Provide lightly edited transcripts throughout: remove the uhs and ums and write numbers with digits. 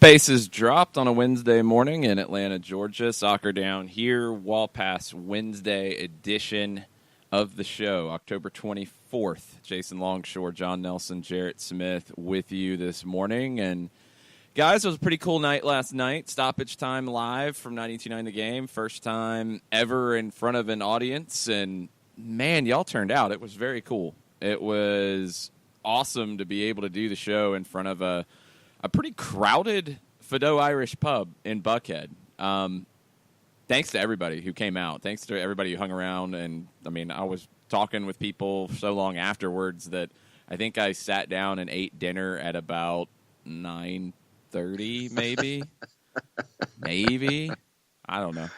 Bases dropped on a Wednesday morning in Atlanta, Georgia. Soccer Down here, Wall Pass Wednesday edition of the show, October 24th. Jason Longshore, John Nelson, Jarrett Smith with you this morning. And guys, it was a pretty cool night last night. Stoppage time live from 92.9 The Game. First time ever in front of an audience. And man, y'all turned out. It was very cool. It was awesome to be able to do the show in front of a pretty crowded Fido Irish pub in Buckhead. Thanks to everybody who came out. Thanks to everybody who hung around. And, I mean, I was talking with people so long afterwards that I think I sat down and ate dinner at about 9:30 maybe. Maybe. I don't know.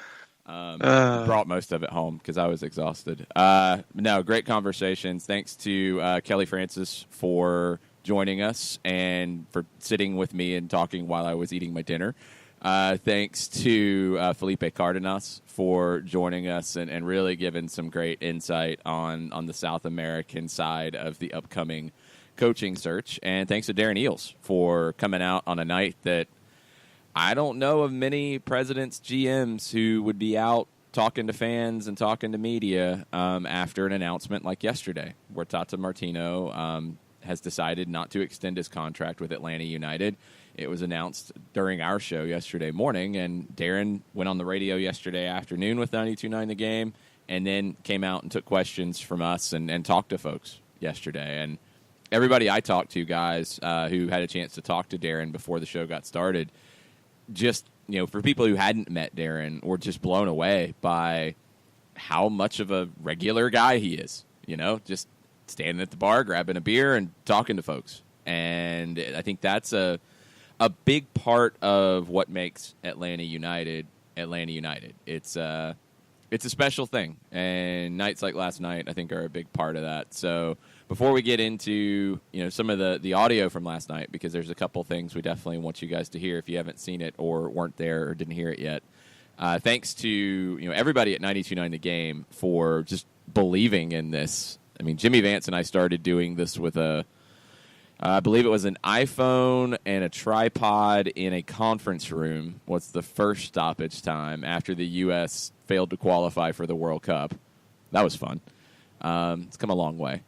Brought most of it home because I was exhausted. No, great conversations. Thanks to Kelly Francis for joining us and for sitting with me and talking while I was eating my dinner. Thanks to Felipe Cardenas for joining us and really giving some great insight on the South American side of the upcoming coaching search. And thanks to Darren Eales for coming out on a night that I don't know of many presidents, GMs who would be out talking to fans and talking to media after an announcement like yesterday where Tata Martino has decided not to extend his contract with Atlanta United. It was announced during our show yesterday morning, and Darren went on the radio yesterday afternoon with 92.9 The Game, and then came out and took questions from us and talked to folks yesterday. And everybody I talked to, guys, who had a chance to talk to Darren before the show got started, just, you know, for people who hadn't met Darren, were just blown away by how much of a regular guy he is, you know, just standing at the bar, grabbing a beer, and talking to folks. And I think that's a big part of what makes Atlanta United. It's a special thing, and nights like last night I think are a big part of that. So before we get into, you know, some of the audio from last night, because there's a couple things we definitely want you guys to hear if you haven't seen it or weren't there or didn't hear it yet. Thanks to, you know, everybody at 92.9 The Game for just believing in this. I mean, Jimmy Vance and I started doing this with I believe it was an iPhone and a tripod in a conference room. Was the first stoppage time after the U.S. failed to qualify for the World Cup. That was fun. It's come a long way.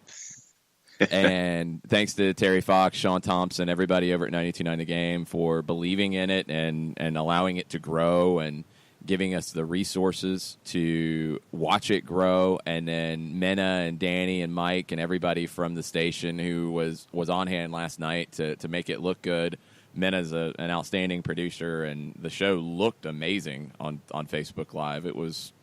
And thanks to Terry Fox, Sean Thompson, everybody over at 92.9 The Game for believing in it and allowing it to grow and giving us the resources to watch it grow. And then Mena and Danny and Mike and everybody from the station who was on hand last night to make it look good. Mena's an outstanding producer, and the show looked amazing on Facebook Live. It was,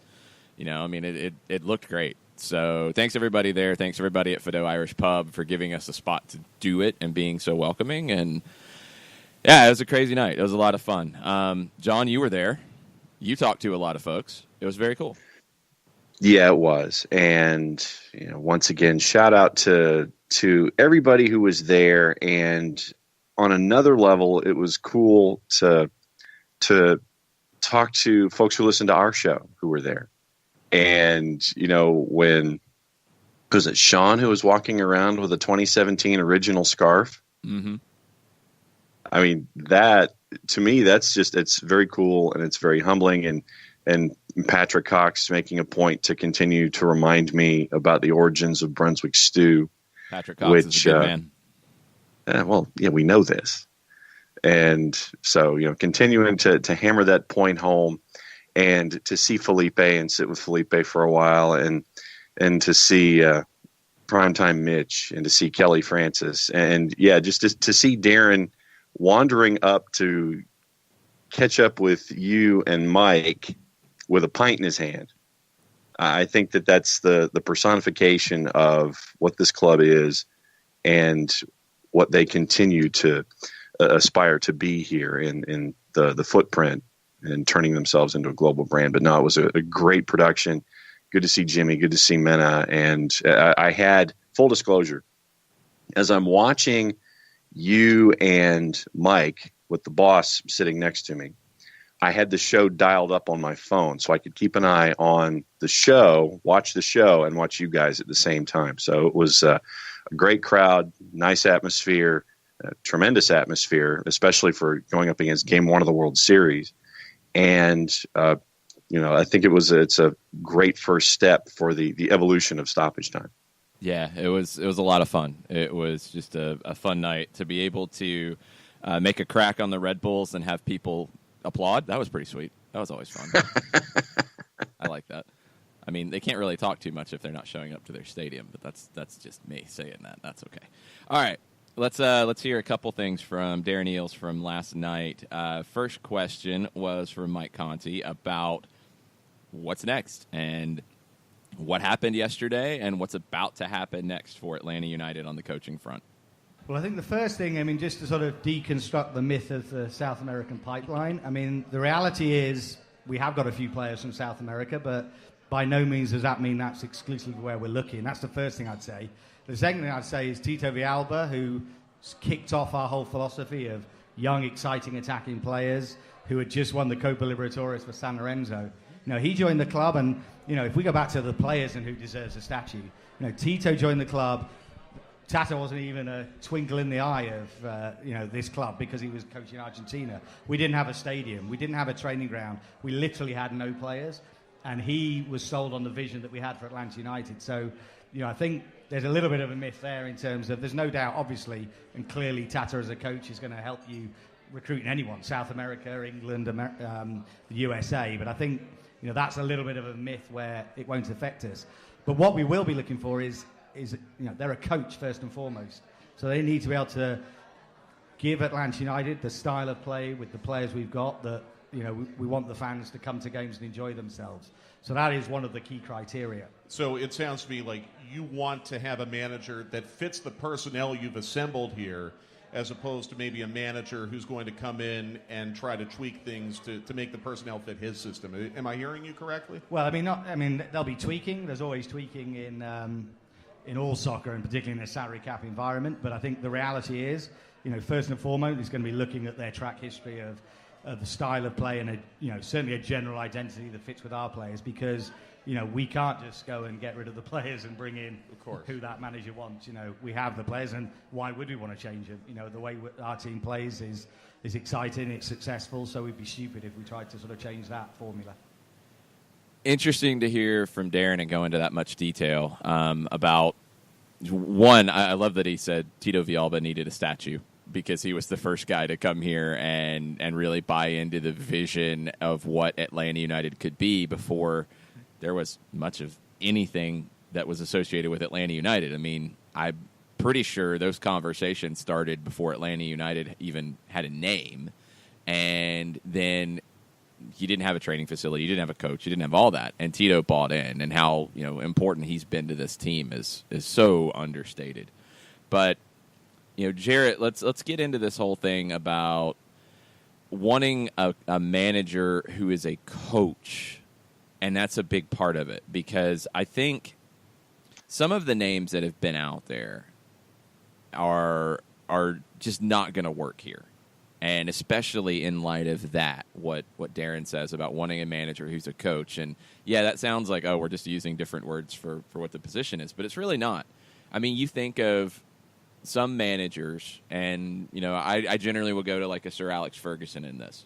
you know, I mean, it looked great. So thanks everybody there. Thanks everybody at Fido Irish Pub for giving us a spot to do it and being so welcoming. And yeah, it was a crazy night. It was a lot of fun. John, you were there. You talked to a lot of folks. It was very cool. Yeah, it was. And, you know, once again, shout out to everybody who was there. And on another level, it was cool to talk to folks who listened to our show who were there. And, you know, when was it Sean who was walking around with a 2017 original scarf? Mm-hmm. I mean, that, to me, it's very cool, and it's very humbling. And Patrick Cox making a point to continue to remind me about the origins of Brunswick stew. Patrick Cox is a good man. Well, yeah, we know this. And so, you know, continuing to hammer that point home, and to see Felipe and sit with Felipe for a while, and to see Primetime Mitch, and to see Kelly Francis, and yeah, just to see Darren wandering up to catch up with you and Mike with a pint in his hand. I think that's the personification of what this club is and what they continue to aspire to be here in the footprint and turning themselves into a global brand. But no, it was a great production. Good to see Jimmy. Good to see Mena. And I had, full disclosure, as I'm watching you and Mike with the boss sitting next to me, I had the show dialed up on my phone so I could keep an eye on the show, watch the show, and watch you guys at the same time. So it was a great crowd, nice atmosphere, tremendous atmosphere, especially for going up against Game 1 of the World Series. And I think it's a great first step for the evolution of stoppage time. Yeah, it was a lot of fun. It was just a fun night to be able to make a crack on the Red Bulls and have people applaud. That was pretty sweet. That was always fun. I like that. I mean, they can't really talk too much if they're not showing up to their stadium, but that's just me saying that. That's okay. All right, let's hear a couple things from Darren Eales from last night. First question was from Mike Conti about what's next and what happened yesterday and what's about to happen next for Atlanta United on the coaching front. Well, I think the first thing, just to sort of deconstruct the myth of the South American pipeline, the reality is we have got a few players from South America, but by no means does that mean that's exclusively where we're looking. That's the first thing I'd say. The second thing I'd say is Tito Villalba, who kicked off our whole philosophy of young, exciting attacking players who had just won the Copa Libertadores for San Lorenzo. He joined the club, and, if we go back to the players and who deserves a statue, Tito joined the club. Tata wasn't even a twinkle in the eye of, this club because he was coaching Argentina. We didn't have a stadium. We didn't have a training ground. We literally had no players, and he was sold on the vision that we had for Atlanta United. So, I think there's a little bit of a myth there in terms of there's no doubt, obviously, and clearly Tata as a coach is going to help you recruit anyone, South America, England, the USA. But I think that's a little bit of a myth where it won't affect us. But what we will be looking for is they're a coach first and foremost. So they need to be able to give Atlanta United the style of play with the players we've got that, we want the fans to come to games and enjoy themselves. So that is one of the key criteria. So it sounds to me like you want to have a manager that fits the personnel you've assembled here, as opposed to maybe a manager who's going to come in and try to tweak things to make the personnel fit his system. Am I hearing you correctly? Well, there'll be tweaking. There's always tweaking in all soccer, and particularly in a salary cap environment. But I think the reality is, first and foremost, he's going to be looking at their track history of the style of play and certainly a general identity that fits with our players, because we can't just go and get rid of the players and bring in who that manager wants. We have the players, and why would we want to change them? The way our team plays is exciting, it's successful, so we'd be stupid if we tried to sort of change that formula. Interesting to hear from Darren and go into that much detail about one. I love that he said Tito Villalba needed a statue because he was the first guy to come here and really buy into the vision of what Atlanta United could be before there was much of anything that was associated with Atlanta United. I'm pretty sure those conversations started before Atlanta United even had a name, and then you didn't have a training facility, you didn't have a coach, you didn't have all that, and Tito bought in, and how important he's been to this team is so understated. But Jarrett, let's get into this whole thing about wanting a manager who is a coach, and that's a big part of it, because I think some of the names that have been out there are just not going to work here. And especially in light of that, what Darren says about wanting a manager who's a coach. And, yeah, that sounds like, we're just using different words for what the position is. But it's really not. You think of some managers, and, I generally will go to like a Sir Alex Ferguson in this.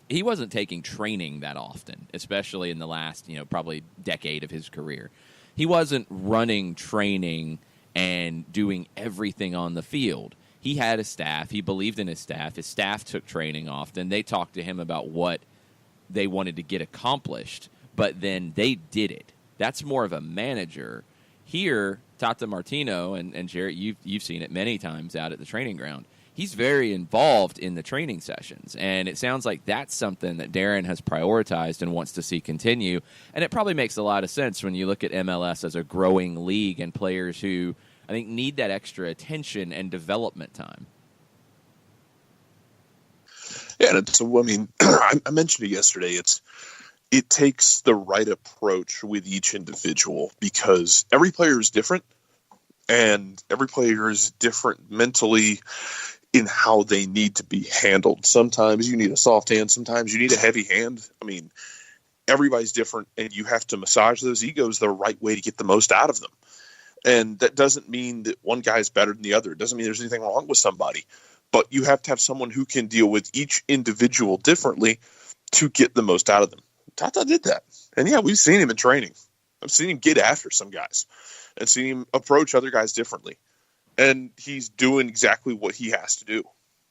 He wasn't taking training that often, especially in the last, probably decade of his career. He wasn't running training and doing everything on the field. He had a staff. He believed in his staff. His staff took training often. They talked to him about what they wanted to get accomplished, but then they did it. That's more of a manager. Here, Tata Martino, and Jarrett, you've seen it many times out at the training ground. He's very involved in the training sessions, and it sounds like that's something that Darren has prioritized and wants to see continue. And it probably makes a lot of sense when you look at MLS as a growing league and players who I think need that extra attention and development time. Yeah, I mentioned it yesterday. It takes the right approach with each individual, because every player is different, and every player is different mentally in how they need to be handled. Sometimes you need a soft hand, sometimes you need a heavy hand. Everybody's different, and you have to massage those egos the right way to get the most out of them. And that doesn't mean that one guy is better than the other. It doesn't mean there's anything wrong with somebody. But you have to have someone who can deal with each individual differently to get the most out of them. Tata did that. And yeah, we've seen him in training. I've seen him get after some guys and seen him approach other guys differently. And he's doing exactly what he has to do.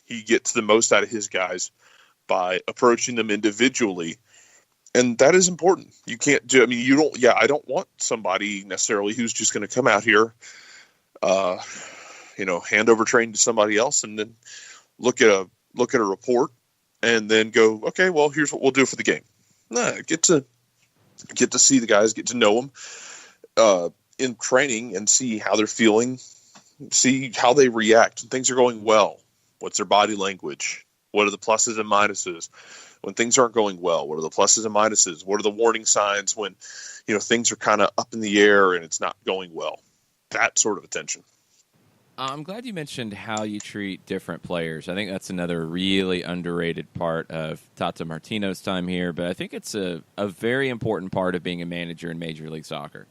He gets the most out of his guys by approaching them individually. And that is important. You can't do, I mean, you don't, I don't want somebody necessarily who's just going to come out here, hand over train to somebody else and then look at a report and then go, okay, well, here's what we'll do for the game. No, get to see the guys, get to know them in training and see how they're feeling, see how they react when things are going well. What's their body language? What are the pluses and minuses when things aren't going well? What are the pluses and minuses? What are the warning signs when, things are kind of up in the air and it's not going well? That sort of attention. I'm glad you mentioned how you treat different players. I think that's another really underrated part of Tata Martino's time here, but I think it's a very important part of being a manager in Major League Soccer.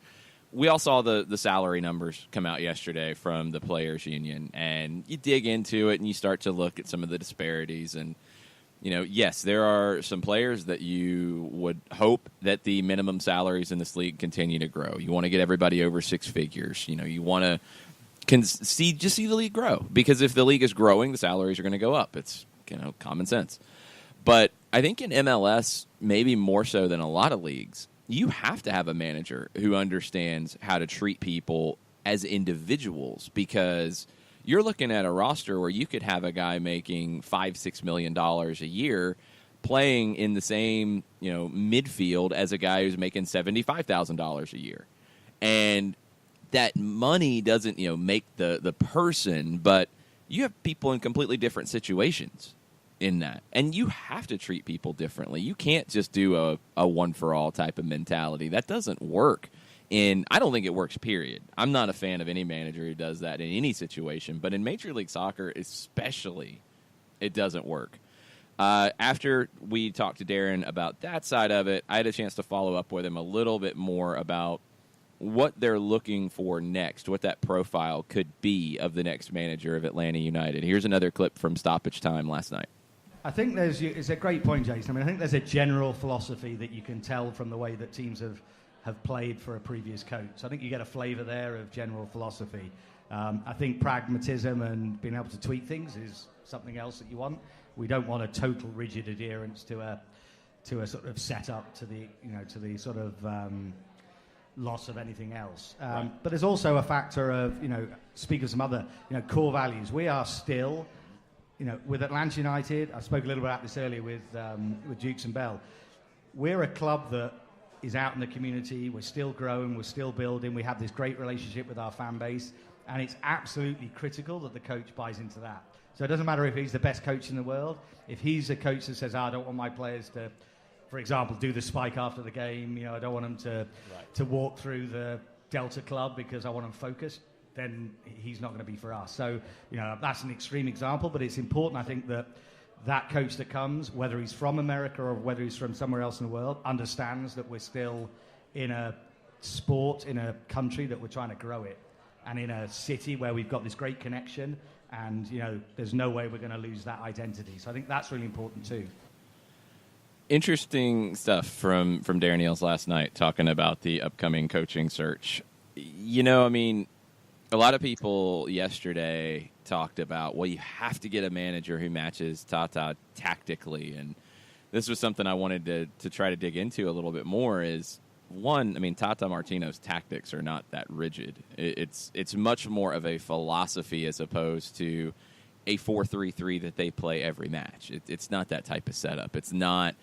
We all saw the salary numbers come out yesterday from the Players Union, and you dig into it and you start to look at some of the disparities. And, yes, there are some players that you would hope that the minimum salaries in this league continue to grow. You want to get everybody over six figures. You want to see the league grow, because if the league is growing, the salaries are going to go up. It's common sense. But I think in MLS, maybe more so than a lot of leagues, you have to have a manager who understands how to treat people as individuals, because you're looking at a roster where you could have a guy making $5-6 million a year playing in the same midfield as a guy who's making $75,000 a year, and that money doesn't make the person, but you have people in completely different situations in that, and you have to treat people differently. You can't just do a one-for-all type of mentality. That doesn't work. I don't think it works, period. I'm not a fan of any manager who does that in any situation, but in Major League Soccer especially, it doesn't work. After we talked to Darren about that side of it, I had a chance to follow up with him a little bit more about what they're looking for next, what that profile could be of the next manager of Atlanta United. Here's another clip from stoppage time last night. I think it's a great point, Jason. I think there's a general philosophy that you can tell from the way that teams have played for a previous coach. So I think you get a flavour there of general philosophy. I think pragmatism and being able to tweak things is something else that you want. We don't want a total rigid adherence to a sort of setup, to the sort of loss of anything else. Right. But there's also a factor of, speak of some other, core values. We are still, with Atlanta United, I spoke a little bit about this earlier with Dukes and Bell. We're a club that is out in the community. We're still growing. We're still building. We have this great relationship with our fan base. And it's absolutely critical that the coach buys into that. So it doesn't matter if he's the best coach in the world. If he's a coach that says, I don't want my players to, for example, do the spike after the game, I don't want them to walk through the Delta Club because I want them focused, then he's not going to be for us. So, that's an extreme example, but it's important, I think, that coach that comes, whether he's from America or whether he's from somewhere else in the world, understands that we're still in a sport, in a country that we're trying to grow it, and in a city where we've got this great connection, and, there's no way we're going to lose that identity. So I think that's really important too. Interesting stuff from Darren Eales last night, talking about the upcoming coaching search. A lot of people yesterday talked about, well, you have to get a manager who matches Tata tactically. And this was something I wanted to try to dig into a little bit more is, one, Tata Martino's tactics are not that rigid. It's much more of a philosophy as opposed to a 4-3-3 that they play every match. It's not that type of setup. It's not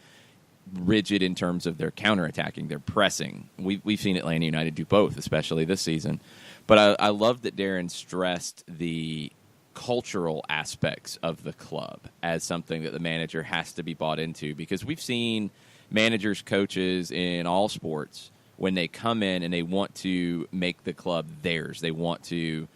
rigid in terms of their counterattacking, their pressing. We've seen Atlanta United do both, especially this season. But I love that Darren stressed the cultural aspects of the club as something that the manager has to be bought into, because we've seen managers, coaches in all sports, when they come in and they want to make the club theirs, they want to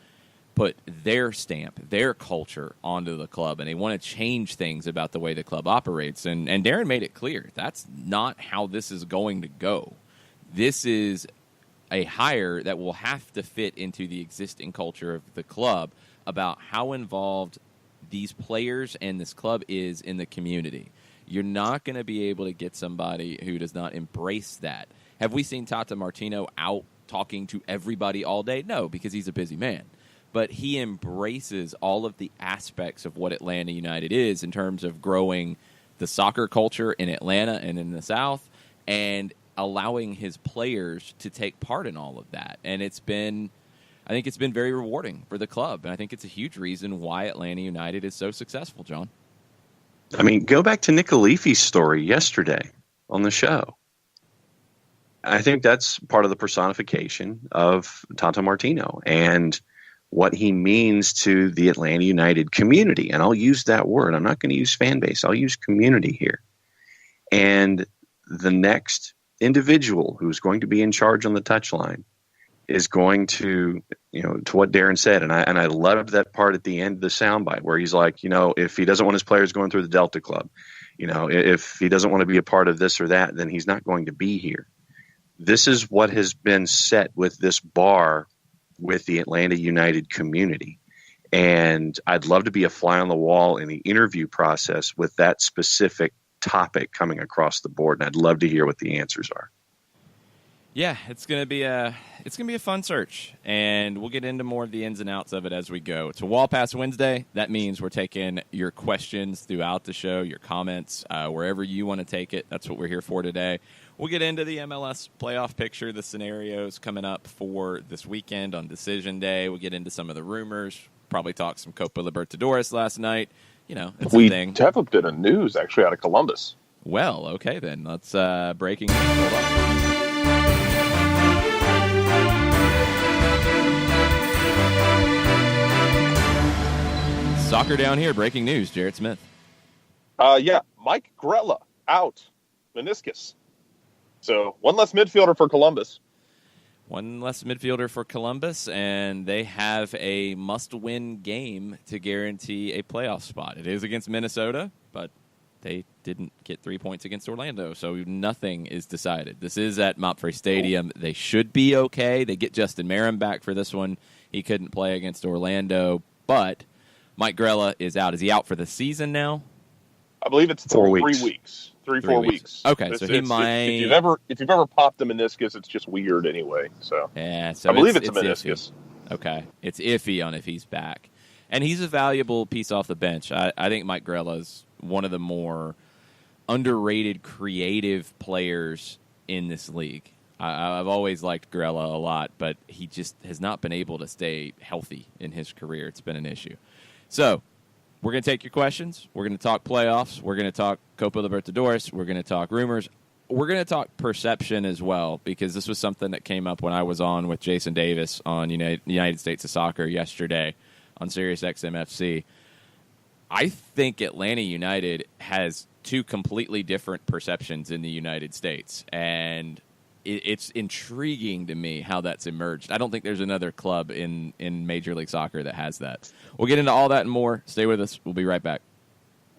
put their stamp, their culture onto the club, and they want to change things about the way the club operates. And Darren made it clear that's not how this is going to go. This is a hire that will have to fit into the existing culture of the club about how involved these players and this club is in the community. You're not going to be able to get somebody who does not embrace that. Have we seen Tata Martino out talking to everybody all day? No, because he's a busy man. But he embraces all of the aspects of what Atlanta United is in terms of growing the soccer culture in Atlanta and in the South, and allowing his players to take part in all of that. And I think it's been very rewarding for the club, and I think it's a huge reason why Atlanta United is so successful, John. I mean, go back to Nick Alifi's story yesterday on the show. I think that's part of the personification of Tata Martino and what he means to the Atlanta United community. And I'll use that word. I'm not going to use fan base. I'll use community here. And the next individual who's going to be in charge on the touchline is going to, to what Darren said. And I loved that part at the end of the soundbite where he's like, if he doesn't want his players going through the Delta Club, if he doesn't want to be a part of this or that, then he's not going to be here. This is what has been set with this bar with the Atlanta United community. And I'd love to be a fly on the wall in the interview process with that specific topic coming across the board. And I'd love to hear what the answers are. Yeah, it's gonna be a fun search, and we'll get into more of the ins and outs of it as we go. It's a Wall Pass Wednesday. That means we're taking your questions throughout the show, your comments, wherever you want to take it. That's what we're here for today. We'll get into the MLS playoff picture, the scenarios coming up for this weekend on Decision Day. We'll get into some of the rumors. Probably talk some Copa Libertadores last night. It's a thing. We have a bit of news actually out of Columbus. Well, okay then. Let's breaking news. Hold on. Soccer down here, breaking news, Jared Smith. Mike Grella out, meniscus. So one less midfielder for Columbus. One less midfielder for Columbus, and they have a must-win game to guarantee a playoff spot. It is against Minnesota, but they didn't get 3 points against Orlando, so nothing is decided. This is at Mopfre Stadium. They should be okay. They get Justin Merrim back for this one. He couldn't play against Orlando, but Mike Grella is out. Is he out for the season now? I believe it's 4 weeks. 3 weeks. 4 weeks. Okay, so he might. If you've ever popped a meniscus, it's just weird anyway. So yeah, so I believe it's a meniscus. Iffy. Okay, it's iffy on if he's back, and he's a valuable piece off the bench. I think Mike Grella is one of the more underrated, creative players in this league. I've always liked Grella a lot, but he just has not been able to stay healthy in his career. It's been an issue. So we're going to take your questions. We're going to talk playoffs. We're going to talk Copa Libertadores. We're going to talk rumors. We're going to talk perception as well, because this was something that came up when I was on with Jason Davis on United States of Soccer yesterday on Sirius XM-FC. I think Atlanta United has two completely different perceptions in the United States, and it's intriguing to me how that's emerged. I don't think there's another club in Major League Soccer that has that. We'll get into all that and more. Stay with us. We'll be right back.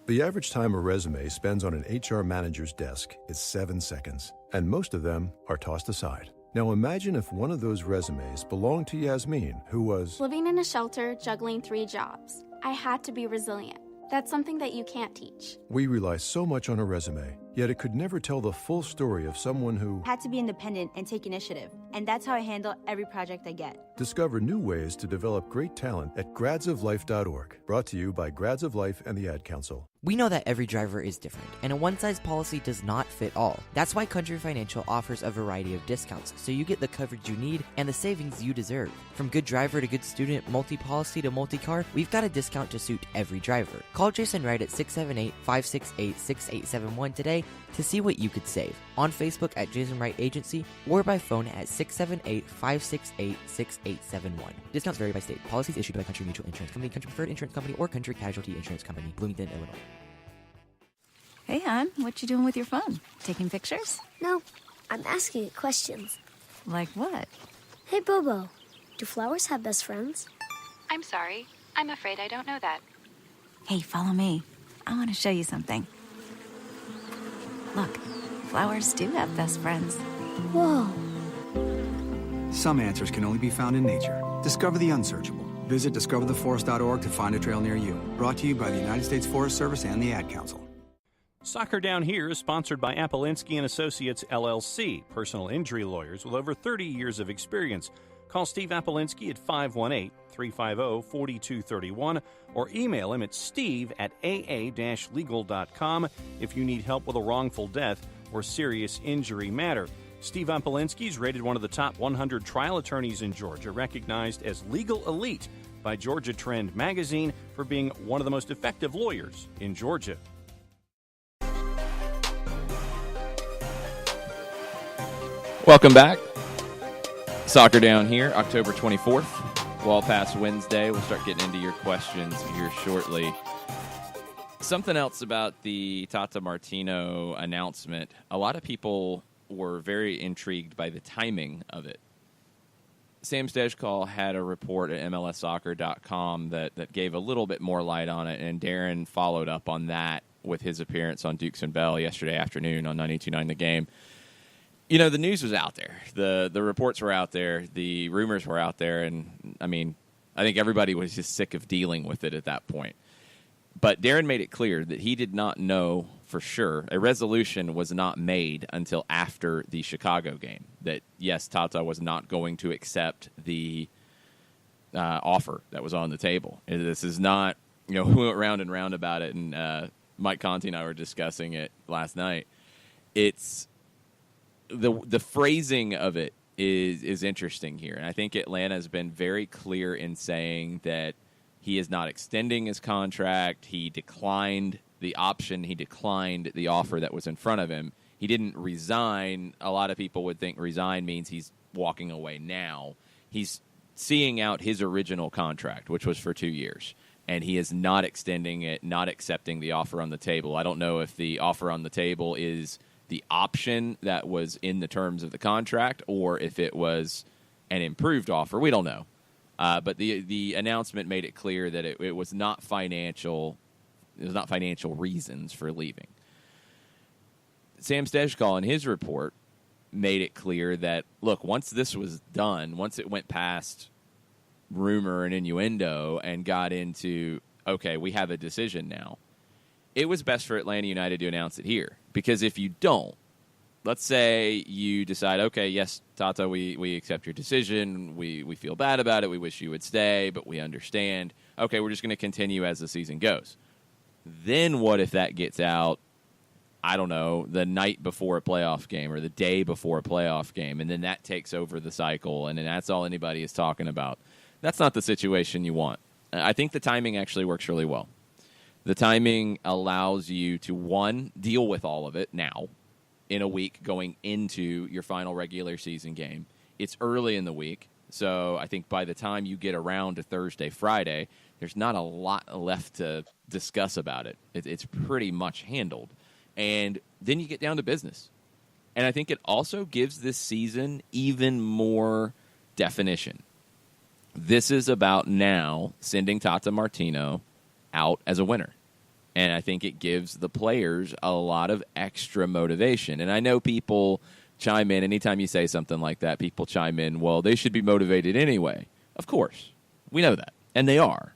The average time a resume spends on an HR manager's desk is 7 seconds, and most of them are tossed aside. Now imagine if one of those resumes belonged to Yasmin, who was living in a shelter, juggling 3 jobs. I had to be resilient. That's something that you can't teach. We rely so much on a resume, yet it could never tell the full story of someone who had to be independent and take initiative. And that's how I handle every project I get. Discover new ways to develop great talent at gradsoflife.org. Brought to you by Grads of Life and the Ad Council. We know that every driver is different, and a one-size policy does not fit all. That's why Country Financial offers a variety of discounts, so you get the coverage you need and the savings you deserve. From good driver to good student, multi-policy to multi-car, we've got a discount to suit every driver. Call Jason Wright at 678-568-6871 today to see what you could save. On Facebook at Jason Wright Agency, or by phone at 678-568-6871. Discounts vary by state. Policies issued by Country Mutual Insurance Company, Country Preferred Insurance Company, or Country Casualty Insurance Company, Bloomington, Illinois. Hey, hon, what you doing with your phone? Taking pictures? No, I'm asking it questions. Like what? Hey, Bobo, do flowers have best friends? I'm sorry. I'm afraid I don't know that. Hey, follow me. I want to show you something. Look, flowers do have best friends. Whoa. Some answers can only be found in nature. Discover the unsearchable. Visit discovertheforest.org to find a trail near you. Brought to you by the United States Forest Service and the Ad Council. Soccer Down Here is sponsored by Apolinski and Associates, LLC, personal injury lawyers with over 30 years of experience. Call Steve Apolinski at 518-350-4231 or email him at steve@aa-legal.com if you need help with a wrongful death or serious injury matter. Steve Apolinski is rated one of the top 100 trial attorneys in Georgia, recognized as Legal Elite by Georgia Trend magazine for being one of the most effective lawyers in Georgia. Welcome back. Soccer Down Here, October 24th, Wall Pass Wednesday. We'll start getting into your questions here shortly. Something else about the Tata Martino announcement. A lot of people were very intrigued by the timing of it. Sam Stejkal had a report at MLSsoccer.com that gave a little bit more light on it, and Darren followed up on that with his appearance on Dukes and Bell yesterday afternoon on 92.9 The Game. You know, the news was out there. The reports were out there. The rumors were out there. And, I mean, I think everybody was just sick of dealing with it at that point. But Darren made it clear that he did not know for sure. A resolution was not made until after the Chicago game. That, yes, Tata was not going to accept the offer that was on the table. This is not, we went round and round about it. And Mike Conti and I were discussing it last night. It's... The phrasing of it is interesting here. And I think Atlanta has been very clear in saying that he is not extending his contract. He declined the option. He declined the offer that was in front of him. He didn't resign. A lot of people would think resign means he's walking away now. He's seeing out his original contract, which was for 2 years. And he is not extending it, not accepting the offer on the table. I don't know if the offer on the table is the option that was in the terms of the contract, or if it was an improved offer. We don't know. But the announcement made it clear that it was not financial. It was not financial reasons for leaving. Sam Stejkal in his report made it clear that, look, once this was done, once it went past rumor and innuendo and got into, okay, we have a decision now, it was best for Atlanta United to announce it here. Because if you don't, let's say you decide, okay, yes, Tata, we accept your decision. We feel bad about it. We wish you would stay, but we understand. Okay, we're just going to continue as the season goes. Then what if that gets out, I don't know, the night before a playoff game or the day before a playoff game, and then that takes over the cycle, and then that's all anybody is talking about? That's not the situation you want. I think the timing actually works really well. The timing allows you to, one, deal with all of it now in a week going into your final regular season game. It's early in the week, so I think by the time you get around to Thursday, Friday, there's not a lot left to discuss about it. It's pretty much handled. And then you get down to business. And I think it also gives this season even more definition. This is about now sending Tata Martino out as a winner. And I think it gives the players a lot of extra motivation. And I know people chime in. Anytime you say something like that, people chime in, well, they should be motivated anyway. Of course. We know that. And they are.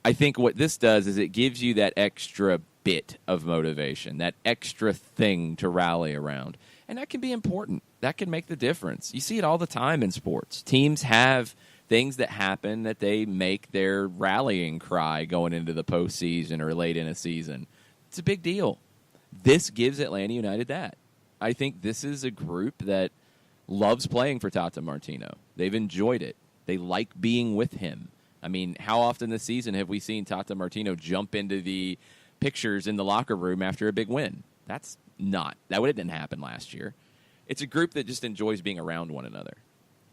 I think what this does is it gives you that extra bit of motivation, that extra thing to rally around. And that can be important. That can make the difference. You see it all the time in sports. Teams have things that happen that they make their rallying cry going into the postseason or late in a season. It's a big deal. This gives Atlanta United that. I think this is a group that loves playing for Tata Martino. They've enjoyed it. They like being with him. I mean, how often this season have we seen Tata Martino jump into the pictures in the locker room after a big win? That didn't happen last year. It's a group that just enjoys being around one another.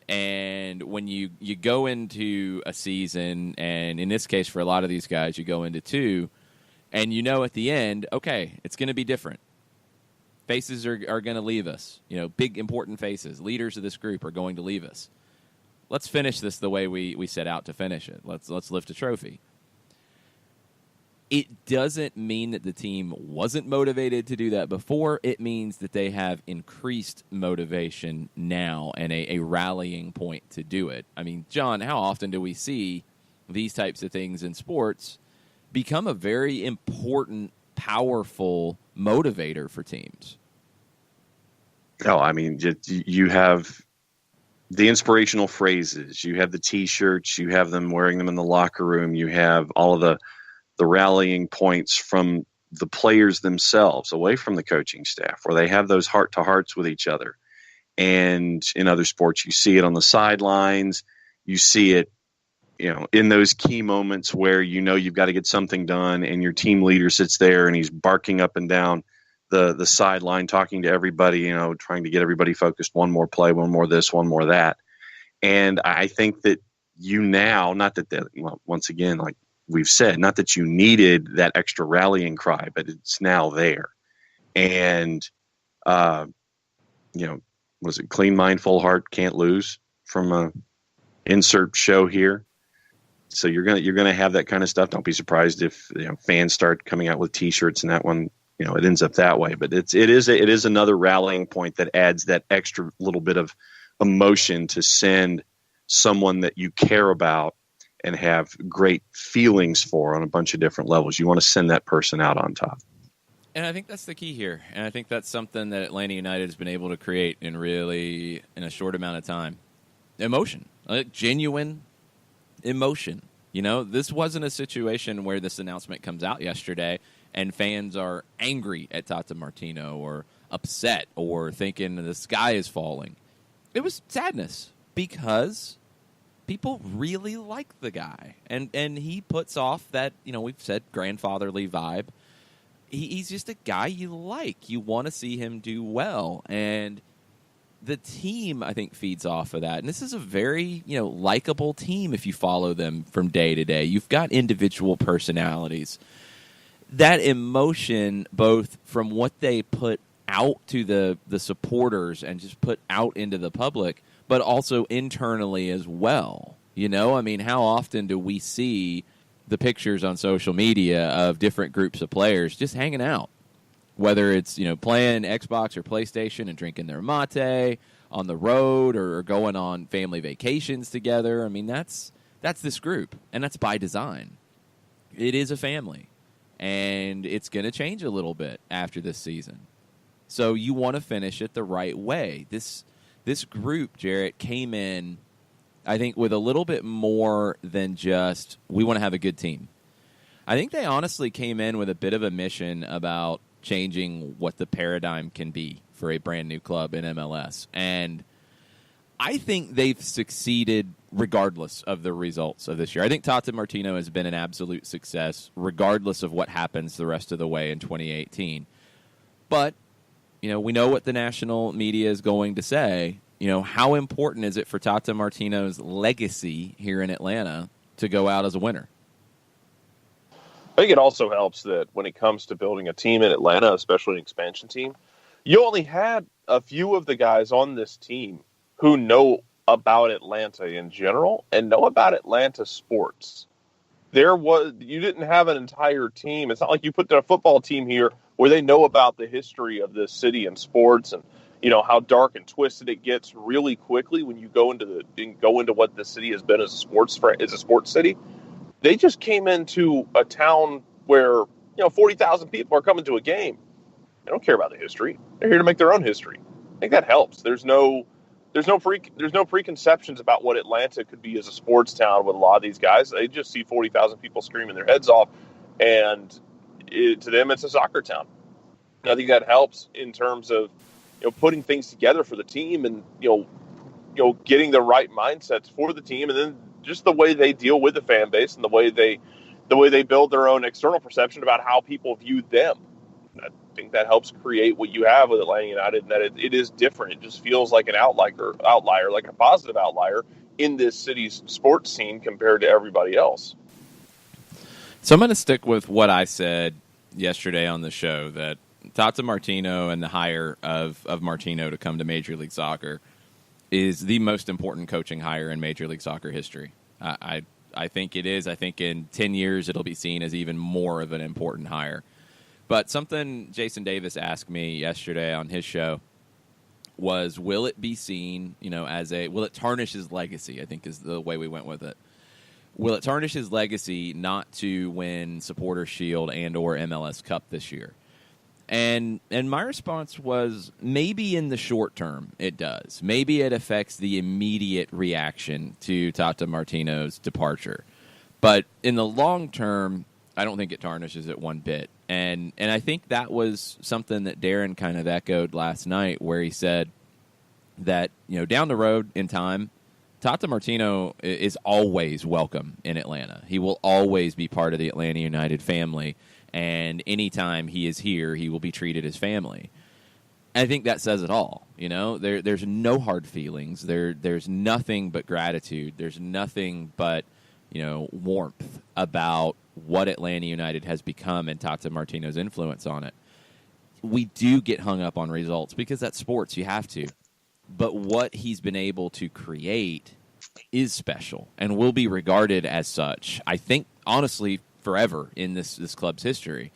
And when you go into a season, and in this case for a lot of these guys, you go into two, and you know at the end, okay, it's going to be different. Faces are going to leave us. Big, important faces. Leaders of this group are going to leave us. Let's finish this the way we set out to finish it. Let's lift a trophy. It doesn't mean that the team wasn't motivated to do that before. It means that they have increased motivation now and a rallying point to do it. I mean, John, how often do we see these types of things in sports become a very important, powerful motivator for teams? Oh, I mean, you have the inspirational phrases. You have the T-shirts. You have them wearing them in the locker room. You have all of the rallying points from the players themselves, away from the coaching staff, where they have those heart-to-hearts with each other. And in other sports, you see it on the sidelines. You see it, in those key moments where you've got to get something done, and your team leader sits there and he's barking up and down the sideline, talking to everybody, trying to get everybody focused. One more play, one more this, one more that. And I think that once again, like we've said, not that you needed that extra rallying cry, but it's now there. And, was it clean mind, full heart, can't lose from a insert show here. So you're gonna have that kind of stuff. Don't be surprised if fans start coming out with T-shirts and that one, it ends up that way. But it is another rallying point that adds that extra little bit of emotion to send someone that you care about and have great feelings for on a bunch of different levels. You want to send that person out on top. And I think that's the key here. And I think that's something that Atlanta United has been able to create in a short amount of time. Emotion, genuine emotion. This wasn't a situation where this announcement comes out yesterday and fans are angry at Tata Martino or upset or thinking the sky is falling. It was sadness because people really like the guy. And he puts off that, we've said grandfatherly vibe. He's just a guy you like. You want to see him do well. And the team, I think, feeds off of that. And this is a very, likable team if you follow them from day to day. You've got individual personalities. That emotion, both from what they put out to the supporters and just put out into the public, but also internally as well. How often do we see the pictures on social media of different groups of players just hanging out? Whether it's, playing Xbox or PlayStation and drinking their mate on the road or going on family vacations together. That's this group, and that's by design. It is a family, and it's going to change a little bit after this season. So you want to finish it the right way. This group, Jarrett, came in, I think, with a little bit more than just, we want to have a good team. I think they honestly came in with a bit of a mission about changing what the paradigm can be for a brand new club in MLS. And I think they've succeeded regardless of the results of this year. I think Tata Martino has been an absolute success regardless of what happens the rest of the way in 2018. But, we know what the national media is going to say. How important is it for Tata Martino's legacy here in Atlanta to go out as a winner? I think it also helps that when it comes to building a team in Atlanta, especially an expansion team, you only had a few of the guys on this team who know about Atlanta in general and know about Atlanta sports. You didn't have an entire team. It's not like you put a football team here where they know about the history of this city and sports and how dark and twisted it gets really quickly when you go into what the city has been as a sports city. They just came into a town where 40,000 people are coming to a game. They don't care about the history. They're here to make their own history. I think that helps. There's no preconceptions about what Atlanta could be as a sports town with a lot of these guys. They just see 40,000 people screaming their heads off, and to them, it's a soccer town. And I think that helps in terms of putting things together for the team and getting the right mindsets for the team, and then just the way they deal with the fan base and the way they build their own external perception about how people view them. I think that helps create what you have with Atlanta United, and that it is different. It just feels like an outlier, like a positive outlier in this city's sports scene compared to everybody else. So I'm going to stick with what I said yesterday on the show, that Tata Martino and the hire of Martino to come to Major League Soccer is the most important coaching hire in Major League Soccer history. I I think it is. I think in 10 years it'll be seen as even more of an important hire. But something Jason Davis asked me yesterday on his show was, will it be seen, will it tarnish his legacy, I think is the way we went with it. Will it tarnish his legacy not to win Supporters Shield and or MLS Cup this year? And my response was, maybe in the short term it does. Maybe it affects the immediate reaction to Tata Martino's departure. But in the long term, I don't think it tarnishes it one bit. And I think that was something that Darren kind of echoed last night, where he said that, down the road in time, Tata Martino is always welcome in Atlanta. He will always be part of the Atlanta United family, and anytime he is here, he will be treated as family. I think that says it all. There's no hard feelings. There's nothing but gratitude. There's nothing but warmth about what Atlanta United has become and Tata Martino's influence on it. We do get hung up on results because that's sports. You have to. But what he's been able to create is special and will be regarded as such, I think, honestly, forever in this club's history.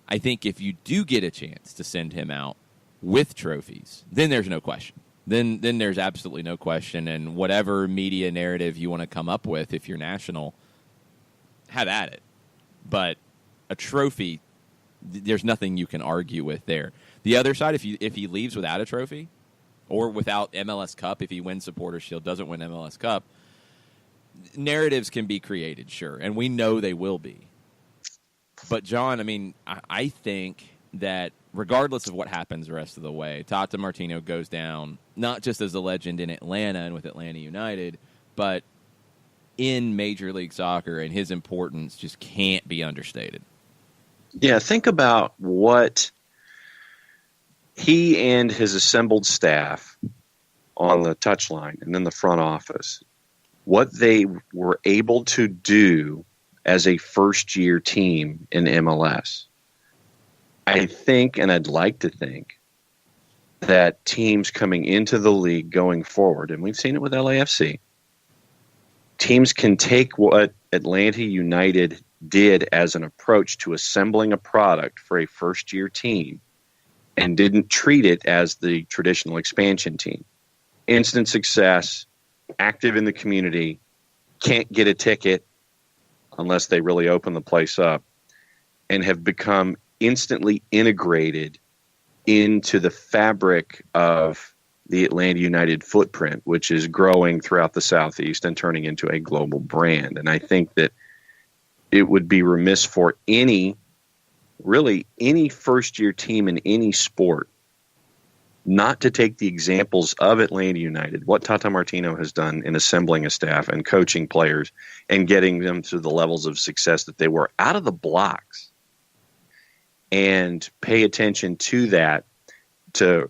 I think if you do get a chance to send him out with trophies, then there's no question. Then there's absolutely no question. And whatever media narrative you want to come up with, if you're national, have at it. But a trophy, there's nothing you can argue with there. The other side, if he leaves without a trophy, or without MLS Cup, if he wins Supporters Shield, doesn't win MLS Cup, narratives can be created, sure, and we know they will be. But, John, I think that regardless of what happens the rest of the way, Tata Martino goes down not just as a legend in Atlanta and with Atlanta United, but in Major League Soccer, and his importance just can't be understated. Yeah, think about what he and his assembled staff on the touchline and in the front office, what they were able to do as a first-year team in MLS. I think, and I'd like to think, that teams coming into the league going forward, and we've seen it with LAFC, teams can take what Atlanta United did as an approach to assembling a product for a first-year team and didn't treat it as the traditional expansion team. Instant success, active in the community, can't get a ticket unless they really open the place up, and have become instantly integrated into the fabric of the Atlanta United footprint, which is growing throughout the Southeast and turning into a global brand. And I think that it would be remiss for any first-year team in any sport not to take the examples of Atlanta United, what Tata Martino has done in assembling a staff and coaching players and getting them to the levels of success that they were out of the blocks, and pay attention to that, to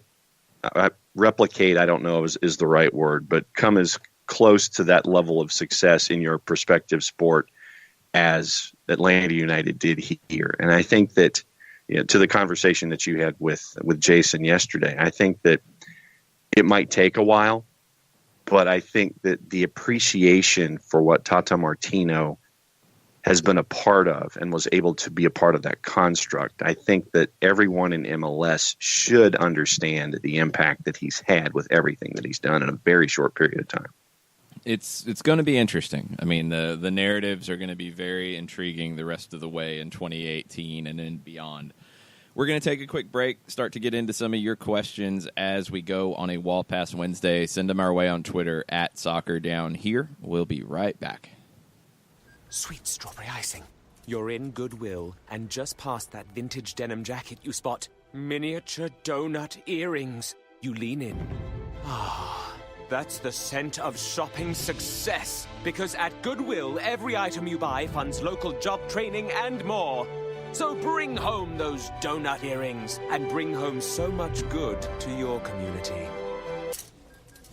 replicate, I don't know is the right word, but come as close to that level of success in your prospective sport as Atlanta United did here. And I think that, to the conversation that you had with Jason yesterday, I think that it might take a while, but I think that the appreciation for what Tata Martino has been a part of and was able to be a part of that construct, I think that everyone in MLS should understand the impact that he's had with everything that he's done in a very short period of time. It's going to be interesting. The narratives are going to be very intriguing the rest of the way in 2018 and then beyond. We're going to take a quick break, start to get into some of your questions as we go on a Wall Pass Wednesday. Send them our way on Twitter at @SoccerDownHere. We'll be right back. Sweet strawberry icing. You're in Goodwill, and just past that vintage denim jacket you spot miniature donut earrings. You lean in. Ah, that's the scent of shopping success. Because at Goodwill, every item you buy funds local job training and more. So bring home those donut earrings and bring home so much good to your community.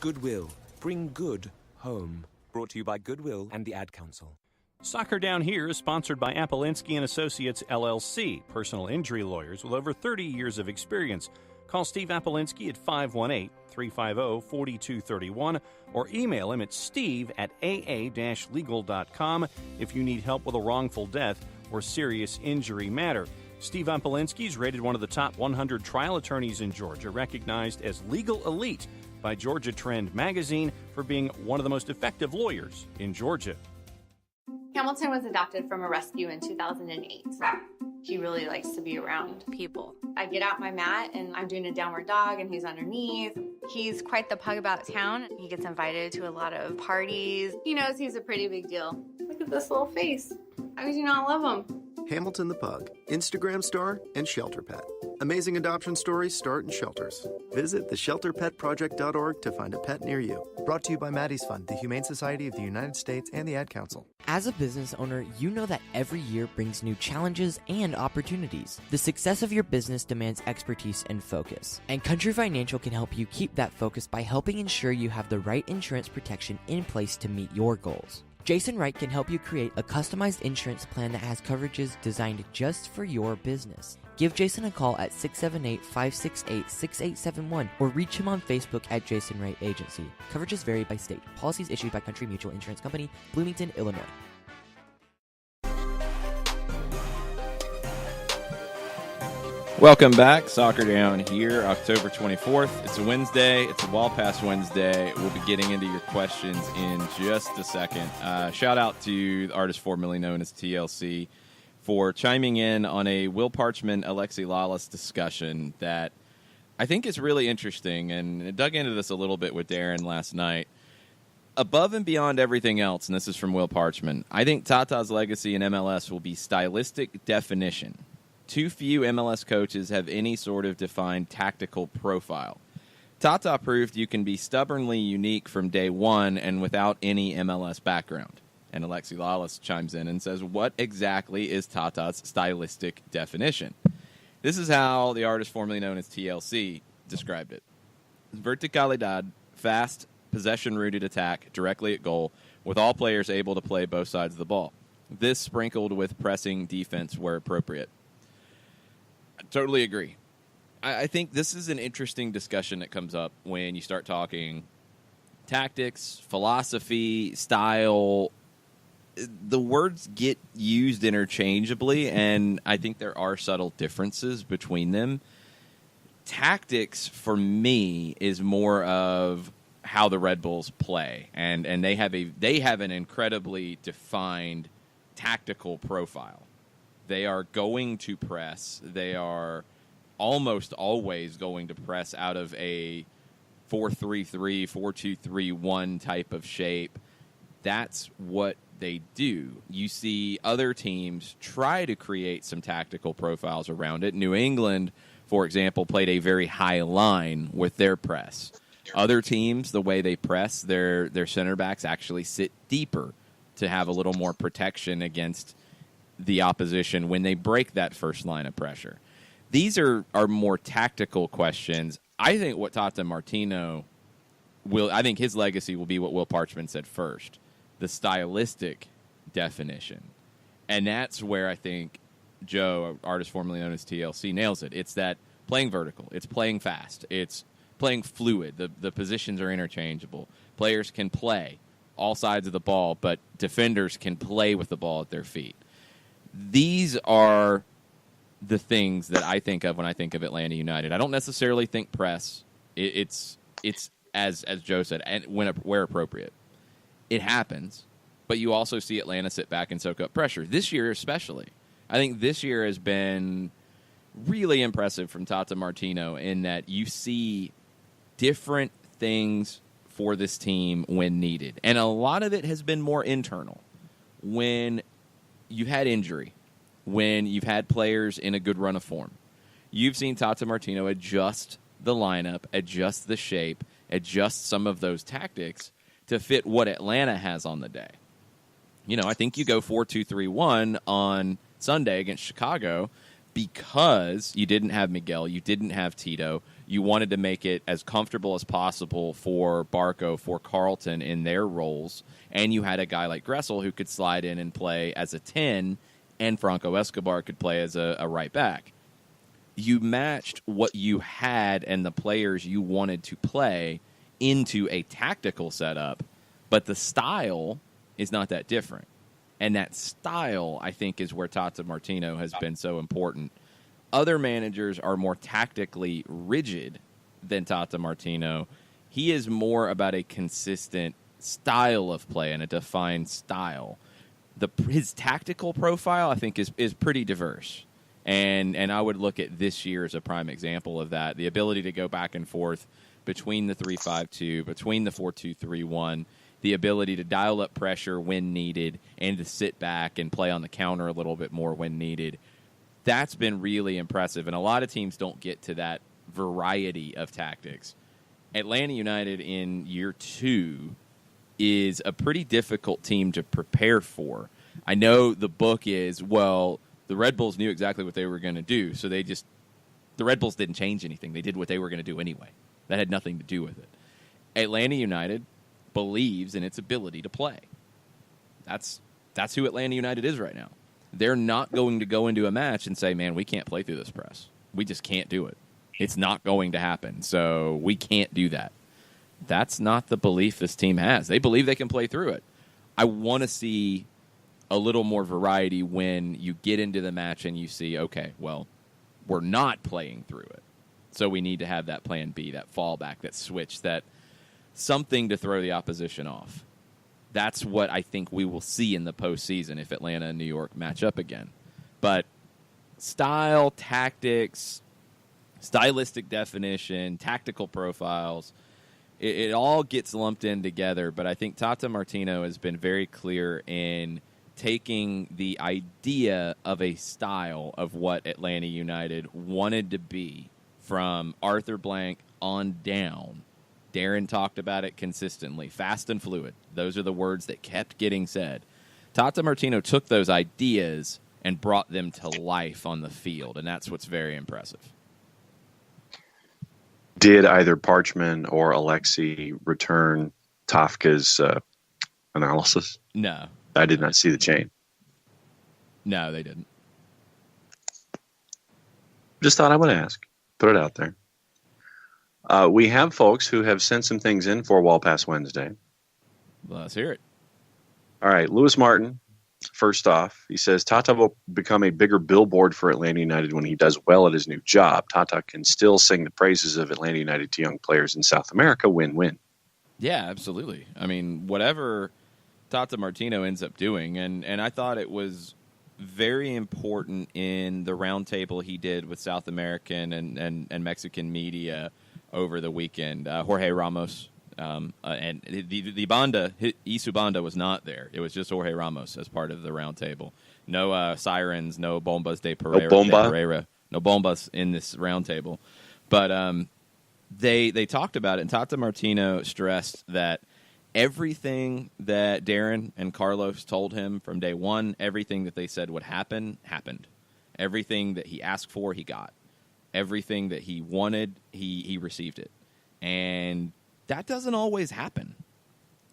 Goodwill. Bring good home. Brought to you by Goodwill and the Ad Council. Soccer Down Here is sponsored by Appolinsky & Associates, LLC, personal injury lawyers with over 30 years of experience. Call Steve Apolinski at 518-350-4231 or email him at steve@aa-legal.com if you need help with a wrongful death or serious injury matter. Steve Apolinski is rated one of the top 100 trial attorneys in Georgia, recognized as legal elite by Georgia Trend magazine for being one of the most effective lawyers in Georgia. Hamilton was adopted from a rescue in 2008. He really likes to be around people. I get out my mat and I'm doing a downward dog and he's underneath. He's quite the pug about town. He gets invited to a lot of parties. He knows he's a pretty big deal. Look at this little face. How could you not love him? Hamilton the Pug, Instagram star and shelter pet. Amazing adoption stories start in shelters. Visit theshelterpetproject.org to find a pet near you. Brought to you by Maddie's Fund, the Humane Society of the United States, and the Ad Council. As a business owner, you know that every year brings new challenges and opportunities. The success of your business demands expertise and focus. And Country Financial can help you keep that focus by helping ensure you have the right insurance protection in place to meet your goals. Jason Wright can help you create a customized insurance plan that has coverages designed just for your business. Give Jason a call at 678-568-6871 or reach him on Facebook at Jason Wright Agency. Coverages vary by state. Policies issued by Country Mutual Insurance Company, Bloomington, Illinois. Welcome back. Soccer Down here, October 24th. It's a Wednesday. It's a well past Wednesday. We'll be getting into your questions in just a second. Shout out to the artist formerly known as TLC for chiming in on a Will Parchman, Alexi Lalas discussion that I think is really interesting. And I dug into this a little bit with Darren last night. Above and beyond everything else, and this is from Will Parchman, I think Tata's legacy in MLS will be stylistic definition. Too few MLS coaches have any sort of defined tactical profile. Tata proved you can be stubbornly unique from day one and without any MLS background. And Alexi Lalas chimes in and says, what exactly is Tata's stylistic definition? This is how the artist formerly known as TLC described it. Verticalidad, fast, possession-rooted attack directly at goal, with all players able to play both sides of the ball. This sprinkled with pressing defense where appropriate. I totally agree. I think this is an interesting discussion that comes up when you start talking tactics, philosophy, style. The words get used interchangeably, and I think there are subtle differences between them. Tactics, for me, is more of how the Red Bulls play, and they have an incredibly defined tactical profile. They are going to press. They are almost always going to press out of a 4-3-3, 4-2-3-1 type of shape. That's what they do. You see other teams try to create some tactical profiles around it. New England, for example, played a very high line with their press. Other teams, the way they press, their center backs actually sit deeper to have a little more protection against the opposition when they break that first line of pressure. These are more tactical questions. I think what Tata Martino I think his legacy will be what Will Parchman said first, the stylistic definition. And that's where I think Joe, artist formerly known as TLC, nails it. It's that playing vertical. It's playing fast. It's playing fluid. The positions are interchangeable. Players can play all sides of the ball, but defenders can play with the ball at their feet. These are the things that I think of when I think of Atlanta United. I don't necessarily think press. It's as Joe said, and where appropriate. It happens, but you also see Atlanta sit back and soak up pressure. This year especially. I think this year has been really impressive from Tata Martino in that you see different things for this team when needed. And a lot of it has been more internal. When you've had injury, when you've had players in a good run of form, you've seen Tata Martino adjust the lineup, adjust the shape, adjust some of those tactics to fit what Atlanta has on the day. You know, I think you go 4-2-3-1 on Sunday against Chicago because you didn't have Miguel, you didn't have Tito. You wanted to make it as comfortable as possible for Barco, for Carlton in their roles, and you had a guy like Gressel who could slide in and play as a 10, and Franco Escobar could play as a right back. you matched what you had and the players you wanted to play into a tactical setup, but the style is not that different. And that style, I think, is where Tata Martino has been so important. Other managers are more tactically rigid than Tata Martino. He is more about a consistent style of play and a defined style. His tactical profile, I think, is pretty diverse. And I would look at this year as a prime example of that. The ability to go back and forth between the 3-5-2, between the 4-2-3-1, the ability to dial up pressure when needed and to sit back and play on the counter a little bit more when needed. That's been really impressive. And a lot of teams don't get to that variety of tactics. Atlanta United in year 2 is a pretty difficult team to prepare for. I know the book is, well, the Red Bulls knew exactly what they were going to do, so the Red Bulls didn't change anything. They did what they were going to do anyway. That had nothing to do with it. Atlanta United believes in its ability to play. That's who Atlanta United is right now. They're not going to go into a match and say, man, we can't play through this press. We just can't do it. It's not going to happen, so we can't do that. That's not the belief this team has. They believe they can play through it. I want to see a little more variety when you get into the match and you see, okay, well, we're not playing through it. So we need to have that plan B, that fallback, that switch, that something to throw the opposition off. That's what I think we will see in the postseason if Atlanta and New York match up again. But style, tactics, stylistic definition, tactical profiles, it all gets lumped in together. But I think Tata Martino has been very clear in taking the idea of a style of what Atlanta United wanted to be from Arthur Blank on down. Darren talked about it consistently. Fast and fluid. Those are the words that kept getting said. Tata Martino took those ideas and brought them to life on the field, and that's what's very impressive. Did either Parchman or Alexi return Tafka's analysis? No. I did not see the chain. No, they didn't. Just thought I would ask. Put it out there. We have folks who have sent some things in for Wall Pass Wednesday. Let's hear it. All right. Lewis Martin, first off, he says, Tata will become a bigger billboard for Atlanta United when he does well at his new job. Tata can still sing the praises of Atlanta United to young players in South America. Win-win. Yeah, absolutely. I mean, whatever Tata Martino ends up doing, and I thought it was very important in the roundtable he did with South American and Mexican media over the weekend. Jorge Ramos and the Banda, Isu Banda was not there. It was just Jorge Ramos as part of the roundtable. No sirens, no bombas de Pereira, no bombas in this roundtable. But they talked about it, and Tata Martino stressed that everything that Darren and Carlos told him from day one, everything that they said would happen, happened. Everything that he asked for, he got. Everything that he wanted, he received it. And that doesn't always happen.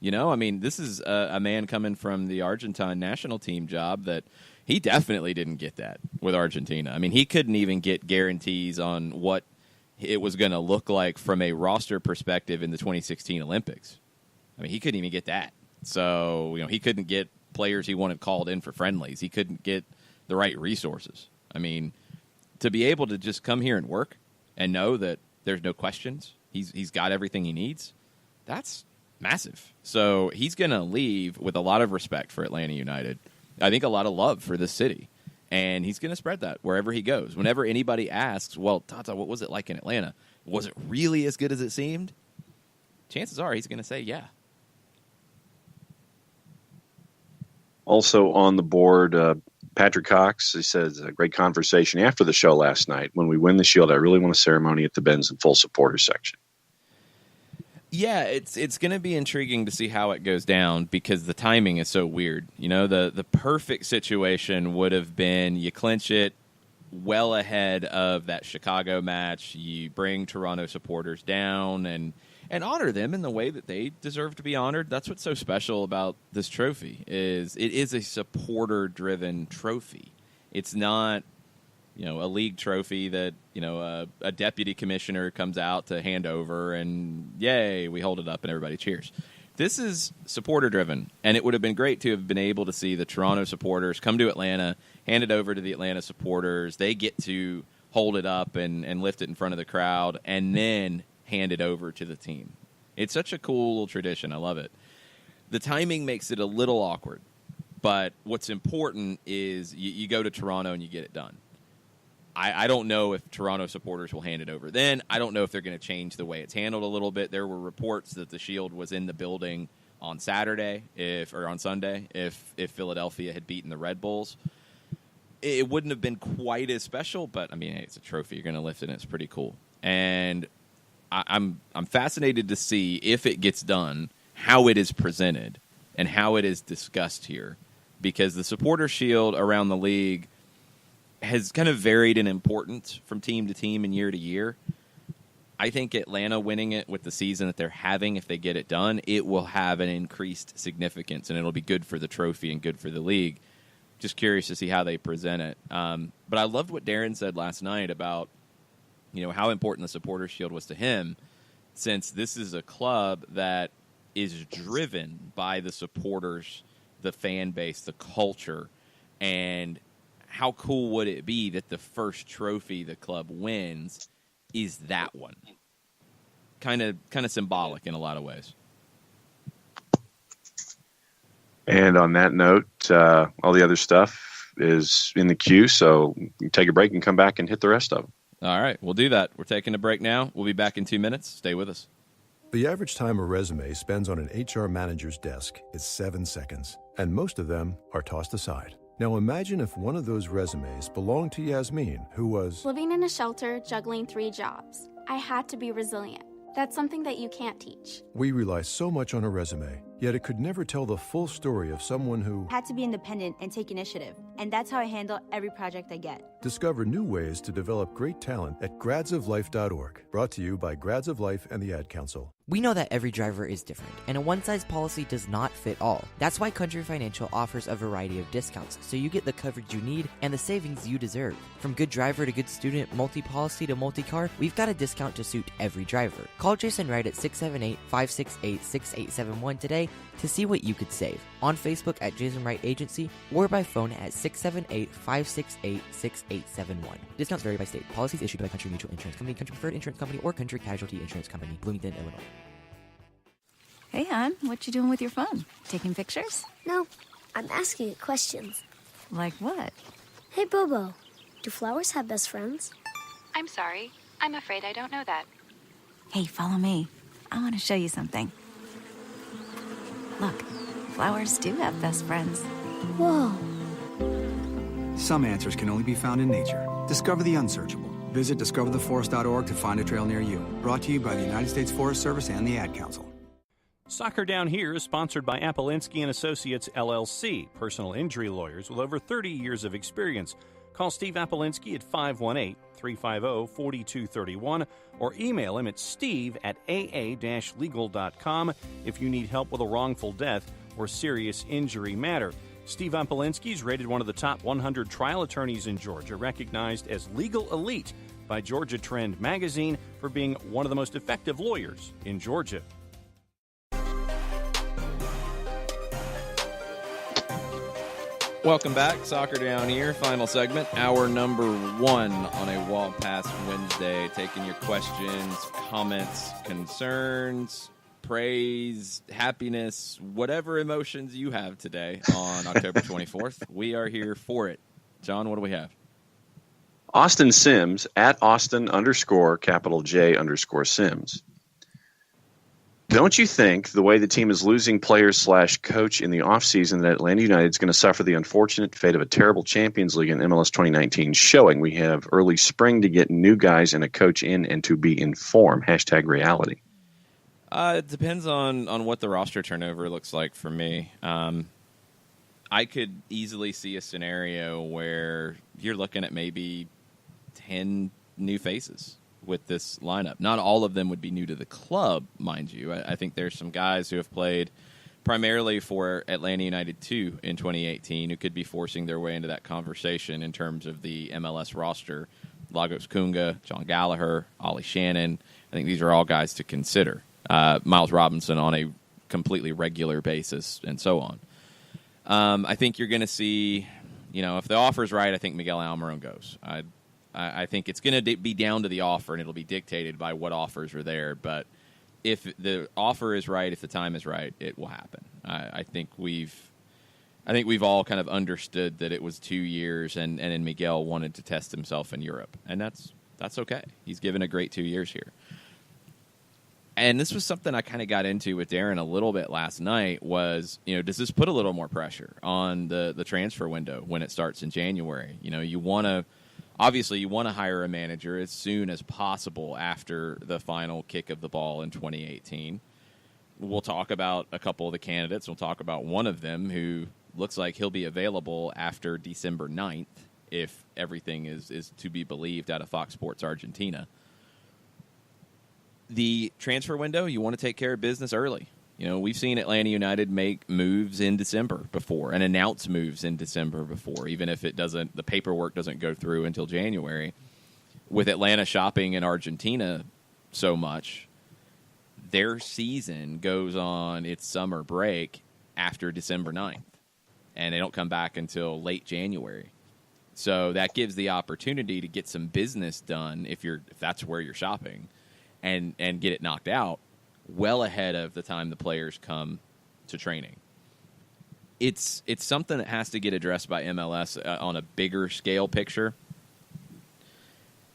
You know, I mean, this is a man coming from the Argentine national team job that he definitely didn't get that with Argentina. I mean, he couldn't even get guarantees on what it was going to look like from a roster perspective in the 2016 Olympics. I mean, he couldn't even get that. So, you know, he couldn't get players he wanted called in for friendlies. He couldn't get the right resources. I mean, to be able to just come here and work and know that there's no questions, he's got everything he needs, that's massive. So he's going to leave with a lot of respect for Atlanta United. I think a lot of love for this city. And he's going to spread that wherever he goes. Whenever anybody asks, well, Tata, what was it like in Atlanta? Was it really as good as it seemed? Chances are he's going to say, yeah. Also on the board, Patrick Cox, he says, a great conversation after the show last night. When we win the Shield, I really want a ceremony at the Benz and full supporter section. Yeah, it's going to be intriguing to see how it goes down because the timing is so weird. You know, the perfect situation would have been you clinch it well ahead of that Chicago match. You bring Toronto supporters down and honor them in the way that they deserve to be honored. That's what's so special about this trophy is it is a supporter-driven trophy. It's not a league trophy that, a deputy commissioner comes out to hand over, and yay, we hold it up and everybody cheers. This is supporter-driven, and it would have been great to have been able to see the Toronto supporters come to Atlanta, hand it over to the Atlanta supporters. They get to hold it up and lift it in front of the crowd, and then hand it over to the team. It's such a cool tradition. I love it. The timing makes it a little awkward, but what's important is you go to Toronto and you get it done. I don't know if Toronto supporters will hand it over then. I don't know if they're going to change the way it's handled a little bit. There were reports that the Shield was in the building on Saturday or on Sunday if Philadelphia had beaten the Red Bulls. It wouldn't have been quite as special, but, hey, it's a trophy. You're going to lift it, and it's pretty cool. And I'm fascinated to see, if it gets done, how it is presented and how it is discussed here. Because the Supporter Shield around the league has kind of varied in importance from team to team and year to year. I think Atlanta winning it with the season that they're having, if they get it done, it will have an increased significance, and it'll be good for the trophy and good for the league. Just curious to see how they present it. But I loved what Darren said last night about, how important the Supporter Shield was to him, since this is a club that is driven by the supporters, the fan base, the culture, and how cool would it be that the first trophy the club wins is that one? Kind of symbolic in a lot of ways. And on that note, all the other stuff is in the queue, so you can take a break and come back and hit the rest of them. All right, we'll do that. We're taking a break now. We'll be back in 2 minutes. Stay with us. The average time a resume spends on an HR manager's desk is 7 seconds, and most of them are tossed aside. Now imagine if one of those resumes belonged to Yasmin, who was living in a shelter, juggling 3 jobs. I had to be resilient. That's something that you can't teach. We rely so much on a resume, yet it could never tell the full story of someone who had to be independent and take initiative. And that's how I handle every project I get. Discover new ways to develop great talent at gradsoflife.org. Brought to you by Grads of Life and the Ad Council. We know that every driver is different, and a one-size policy does not fit all. That's why Country Financial offers a variety of discounts, so you get the coverage you need and the savings you deserve. From good driver to good student, multi-policy to multi-car, we've got a discount to suit every driver. Call Jason Wright at 678-568-6871 today to see what you could save. On Facebook at Jason Wright Agency or by phone at 678-568-6871. Discounts vary by state. Policies issued by Country Mutual Insurance Company, Country Preferred Insurance Company, or Country Casualty Insurance Company, Bloomington, Illinois. Hey, hon, what you doing with your phone? Taking pictures? No, I'm asking it questions. Like what? Hey, Bobo, do flowers have best friends? I'm sorry. I'm afraid I don't know that. Hey, follow me. I want to show you something. Look, flowers do have best friends. Whoa. Some answers can only be found in nature. Discover the unsearchable. Visit discovertheforest.org to find a trail near you. Brought to you by the United States Forest Service and the Ad Council. Soccer Down Here is sponsored by Appolinsky & Associates, LLC, personal injury lawyers with over 30 years of experience. Call Steve Appolinsky at 518-350-4231 or email him at steve@aa-legal.com if you need help with a wrongful death or serious injury matter. Steve Appolinsky is rated one of the top 100 trial attorneys in Georgia, recognized as legal elite by Georgia Trend magazine for being one of the most effective lawyers in Georgia. Welcome back. Soccer Down Here, final segment, hour number 1 on a Wall Pass Wednesday. Taking your questions, comments, concerns, praise, happiness, whatever emotions you have today on October 24th. We are here for it. John, what do we have? Austin Sims at Austin_J_Sims. Don't you think the way the team is losing players/coach in the offseason that Atlanta United is going to suffer the unfortunate fate of a terrible Champions League in MLS 2019 showing? We have early spring to get new guys and a coach in and to be in form. #reality. It depends on what the roster turnover looks like for me. I could easily see a scenario where you're looking at maybe 10 new faces with this lineup. Not all of them would be new to the club, mind you. I think there's some guys who have played primarily for Atlanta United 2 in 2018, who could be forcing their way into that conversation in terms of the MLS roster. Lagos Kunga, John Gallagher, Ollie Shannon. I think these are all guys to consider. Miles Robinson on a completely regular basis, and so on. I think you're going to see, if the offer's right, I think Miguel Almiron goes. I think it's going to be down to the offer, and it'll be dictated by what offers are there. But if the offer is right, if the time is right, it will happen. I think we've all kind of understood that it was 2 years, and Miguel wanted to test himself in Europe, and that's okay. He's given a great 2 years here. And this was something I kind of got into with Darren a little bit last night was, does this put a little more pressure on the transfer window when it starts in January? You want to hire a manager as soon as possible after the final kick of the ball in 2018. We'll talk about a couple of the candidates. We'll talk about one of them who looks like he'll be available after December 9th, if everything is to be believed out of Fox Sports Argentina. The transfer window, you want to take care of business early. We've seen Atlanta United make moves in December before and announce moves in December before, even if the paperwork doesn't go through until January. With Atlanta shopping in Argentina so much, their season goes on its summer break after December 9th, and they don't come back until late January. So that gives the opportunity to get some business done if that's where you're shopping. And get it knocked out well ahead of the time the players come to training. It's something that has to get addressed by MLS on a bigger scale picture.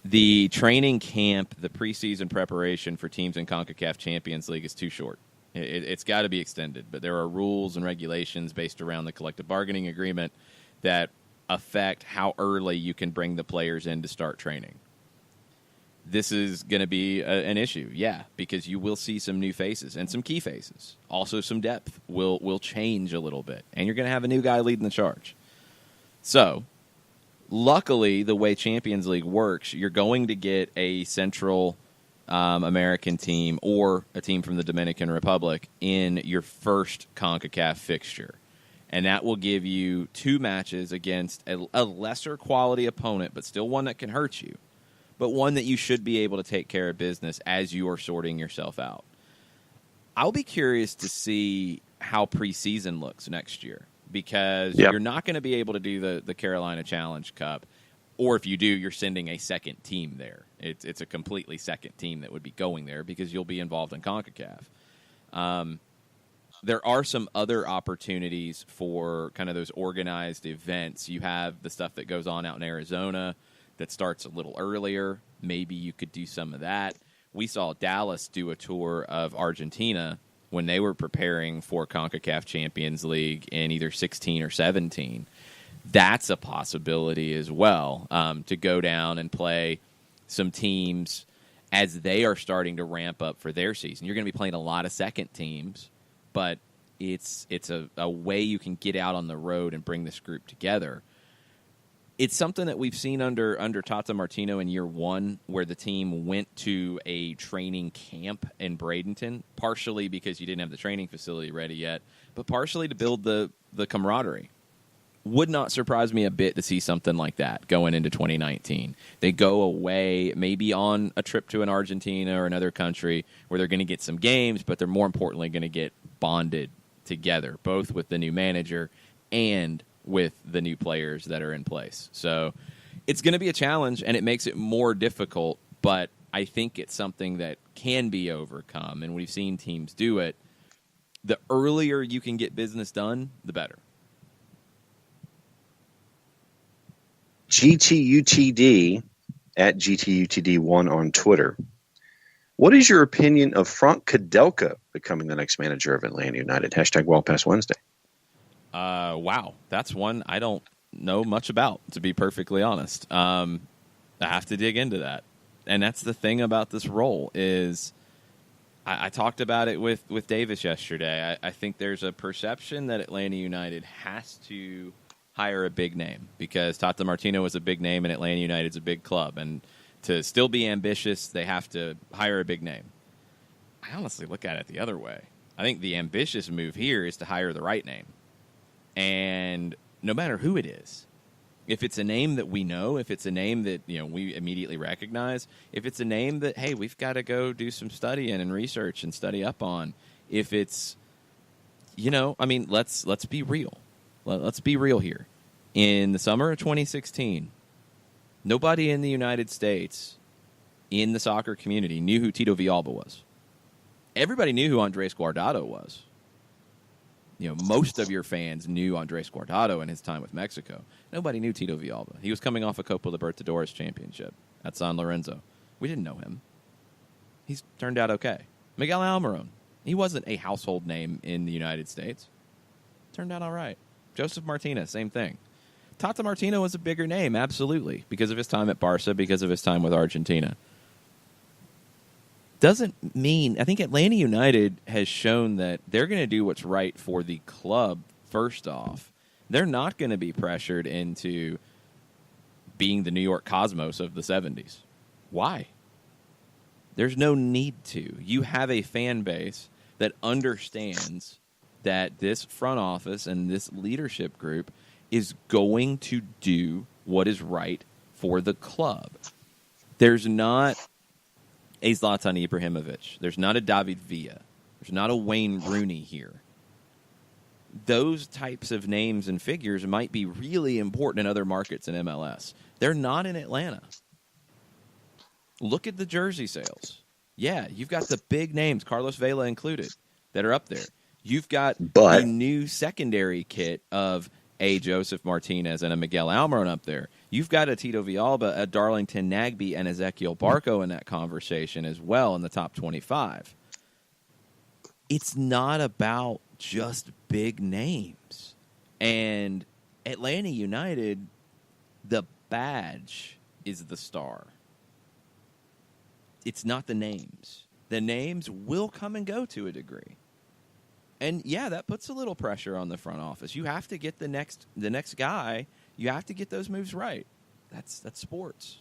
The training camp, the preseason preparation for teams in CONCACAF Champions League is too short. It's got to be extended, but there are rules and regulations based around the collective bargaining agreement that affect how early you can bring the players in to start training. This is going to be an issue, because you will see some new faces and some key faces. Also, some depth will change a little bit, and you're going to have a new guy leading the charge. So, luckily, the way Champions League works, you're going to get a Central American team or a team from the Dominican Republic in your first CONCACAF fixture. And that will give you 2 matches against a lesser quality opponent, but still one that can hurt you. But one that you should be able to take care of business as you are sorting yourself out. I'll be curious to see how preseason looks next year, because you're not going to be able to do the Carolina Challenge Cup, or if you do, you're sending a second team there. It's a completely second team that would be going there because you'll be involved in CONCACAF. There are some other opportunities for kind of those organized events. You have the stuff that goes on out in Arizona that starts a little earlier. Maybe you could do some of that. We saw Dallas do a tour of Argentina when they were preparing for CONCACAF Champions League in either 16 or 17. That's a possibility as well, to go down and play some teams as they are starting to ramp up for their season. You're going to be playing a lot of second teams, but it's a way you can get out on the road and bring this group together. It's something that we've seen under Tata Martino in year 1, where the team went to a training camp in Bradenton, partially because you didn't have the training facility ready yet, but partially to build the camaraderie. Would not surprise me a bit to see something like that going into 2019. They go away, maybe on a trip to an Argentina or another country where they're going to get some games, but they're more importantly going to get bonded together, both with the new manager and with the new players that are in place. So it's going to be a challenge, and it makes it more difficult, but I think it's something that can be overcome, and we've seen teams do it. The earlier you can get business done, the better. GTUTD at GTUTD1 on Twitter. What is your opinion of Frank Kudelka becoming the next manager of Atlanta United? Hashtag Well Past Wednesday. Wow, that's one I don't know much about, to be perfectly honest. I have to dig into that. And that's the thing about this role is I talked about it with Davis yesterday. I think there's a perception that Atlanta United has to hire a big name because Tata Martino is a big name and Atlanta United's a big club. And to still be ambitious, they have to hire a big name. I honestly look at it the other way. I think the ambitious move here is to hire the right name. And no matter who it is, if it's a name that we know, if it's a name that we immediately recognize, if it's a name that, hey, we've got to go do some studying and research and study up on, if it's, let's be real. Let's be real here. In the summer of 2016, nobody in the United States in the soccer community knew who Tito Villalba was. Everybody knew who Andres Guardado was. Most of your fans knew Andres Guardado in his time with Mexico. Nobody knew Tito Villalba. He was coming off a Copa Libertadores championship at San Lorenzo. We didn't know him. He's turned out okay. Miguel Almiron. He wasn't a household name in the United States. Turned out all right. Joseph Martinez, same thing. Tata Martino was a bigger name, absolutely, because of his time at Barca, because of his time with Argentina. Doesn't mean, I think Atlanta United has shown that they're going to do what's right for the club first off. They're not going to be pressured into being the New York Cosmos of the 70s. Why? There's no need to. You have a fan base that understands that this front office and this leadership group is going to do what is right for the club. There's not a Zlatan Ibrahimovic. There's not a David Villa. There's not a Wayne Rooney here. Those types of names and figures might be really important in other markets in MLS. They're not in Atlanta. Look at the jersey sales. Yeah, you've got the big names, Carlos Vela included, that are up there. You've got the new secondary kit of a Joseph Martinez and a Miguel Almiron up there. You've got a Tito Villalba, a Darlington Nagbe, and Ezequiel Barco in that conversation as well in the top 25. It's not about just big names. And Atlanta United, the badge is the star. It's not the names. The names will come and go to a degree. And, yeah, that puts a little pressure on the front office. You have to get the next guy. You have to get those moves right. That's sports.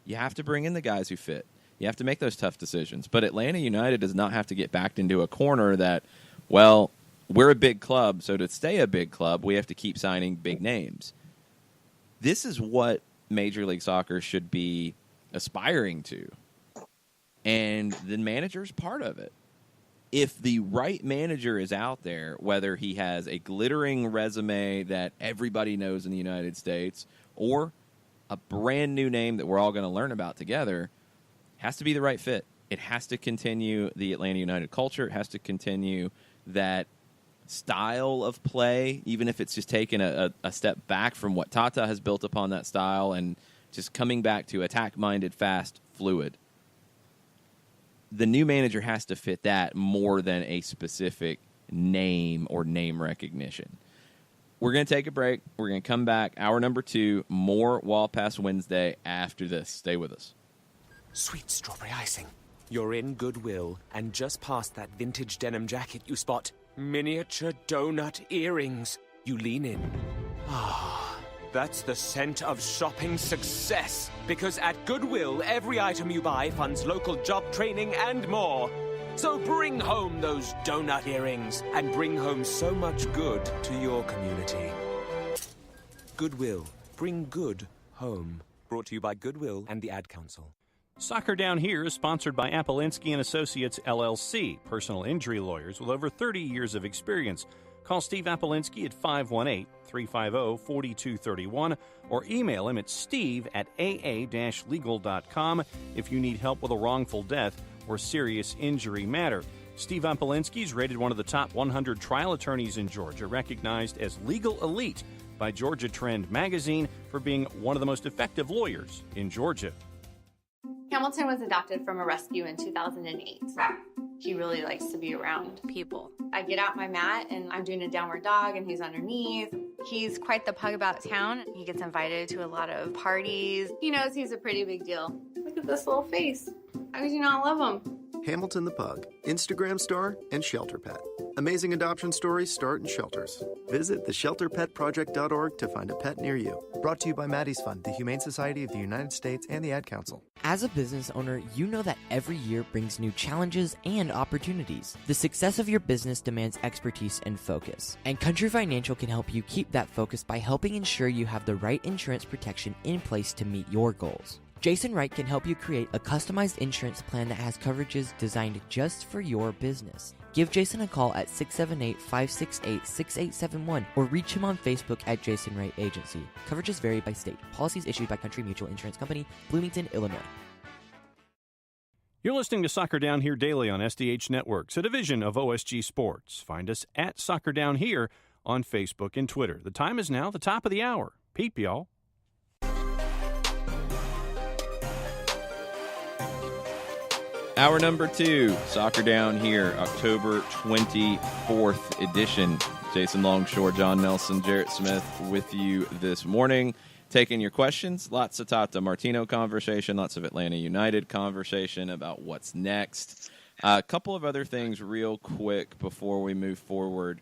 You have to bring in the guys who fit. You have to make those tough decisions. But Atlanta United does not have to get backed into a corner that, well, we're a big club, so to stay a big club, we have to keep signing big names. This is what Major League Soccer should be aspiring to. And the manager's part of it. If the right manager is out there, whether he has a glittering resume that everybody knows in the United States or a brand new name that we're all going to learn about together, has to be the right fit. It has to continue the Atlanta United culture. It has to continue that style of play, even if it's just taking a step back from what Tata has built upon that style and just coming back to attack-minded, fast, fluid. The new manager has to fit that more than a specific name or name recognition. We're going to take a break. We're going to come back. Hour number 2, more Wall Pass Wednesday after this. Stay with us. Sweet strawberry icing. You're in Goodwill, and just past that vintage denim jacket you spot miniature donut earrings. You lean in. Ah, that's the scent of shopping success. Because at Goodwill, every item you buy funds local job training and more. So bring home those donut earrings and bring home so much good to your community. Goodwill. Bring good home. Brought to you by Goodwill and the Ad Council. Soccer Down Here is sponsored by Apolinski & Associates, LLC, personal injury lawyers with over 30 years of experience. Call Steve Apolinski at 518-350-4231 or email him at steve@aa-legal.com if you need help with a wrongful death or serious injury matter. Steve Apolinski is rated one of the top 100 trial attorneys in Georgia, recognized as legal elite by Georgia Trend magazine for being one of the most effective lawyers in Georgia. Hamilton was adopted from a rescue in 2008. He really likes to be around people. I get out my mat and I'm doing a downward dog and he's underneath. He's quite the pug about town. He gets invited to a lot of parties. He knows he's a pretty big deal. Look at this little face. How could you not love him? Hamilton the Pug, Instagram star, and Shelter Pet. Amazing adoption stories start in shelters. Visit theshelterpetproject.org to find a pet near you. Brought to you by Maddie's Fund, the Humane Society of the United States, and the Ad Council. As a business owner, you know that every year brings new challenges and opportunities. The success of your business demands expertise and focus. And Country Financial can help you keep that focus by helping ensure you have the right insurance protection in place to meet your goals. Jason Wright can help you create a customized insurance plan that has coverages designed just for your business. Give Jason a call at 678-568-6871 or reach him on Facebook at Jason Wright Agency. Coverages vary by state. Policies issued by Country Mutual Insurance Company, Bloomington, Illinois. You're listening to Soccer Down Here daily on SDH Networks, a division of OSG Sports. Find us at Soccer Down Here on Facebook and Twitter. The time is now the top of the hour. Peep, y'all. Hour number 2, Soccer Down Here, October 24th edition. Jason Longshore, John Nelson, Jarrett Smith with you this morning. Taking your questions, lots of Tata Martino conversation, lots of Atlanta United conversation about what's next. A couple of other things real quick before we move forward.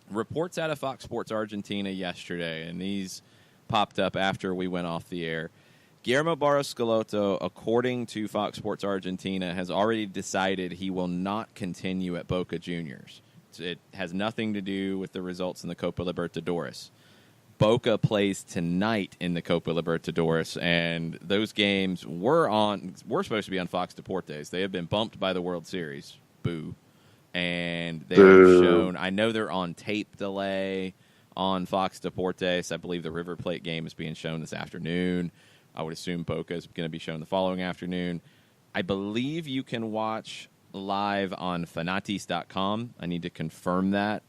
Reports out of Fox Sports Argentina yesterday, and these popped up after we went off the air. Guillermo Barros Schelotto, according to Fox Sports Argentina, has already decided he will not continue at Boca Juniors. It has nothing to do with the results in the Copa Libertadores. Boca plays tonight in the Copa Libertadores, and those games were supposed to be on Fox Deportes. They have been bumped by the World Series. Boo. And they are shown. I know they're on tape delay on Fox Deportes. I believe the River Plate game is being shown this afternoon. I would assume Boca is going to be shown the following afternoon. I believe you can watch live on Fanatis.com. I need to confirm that.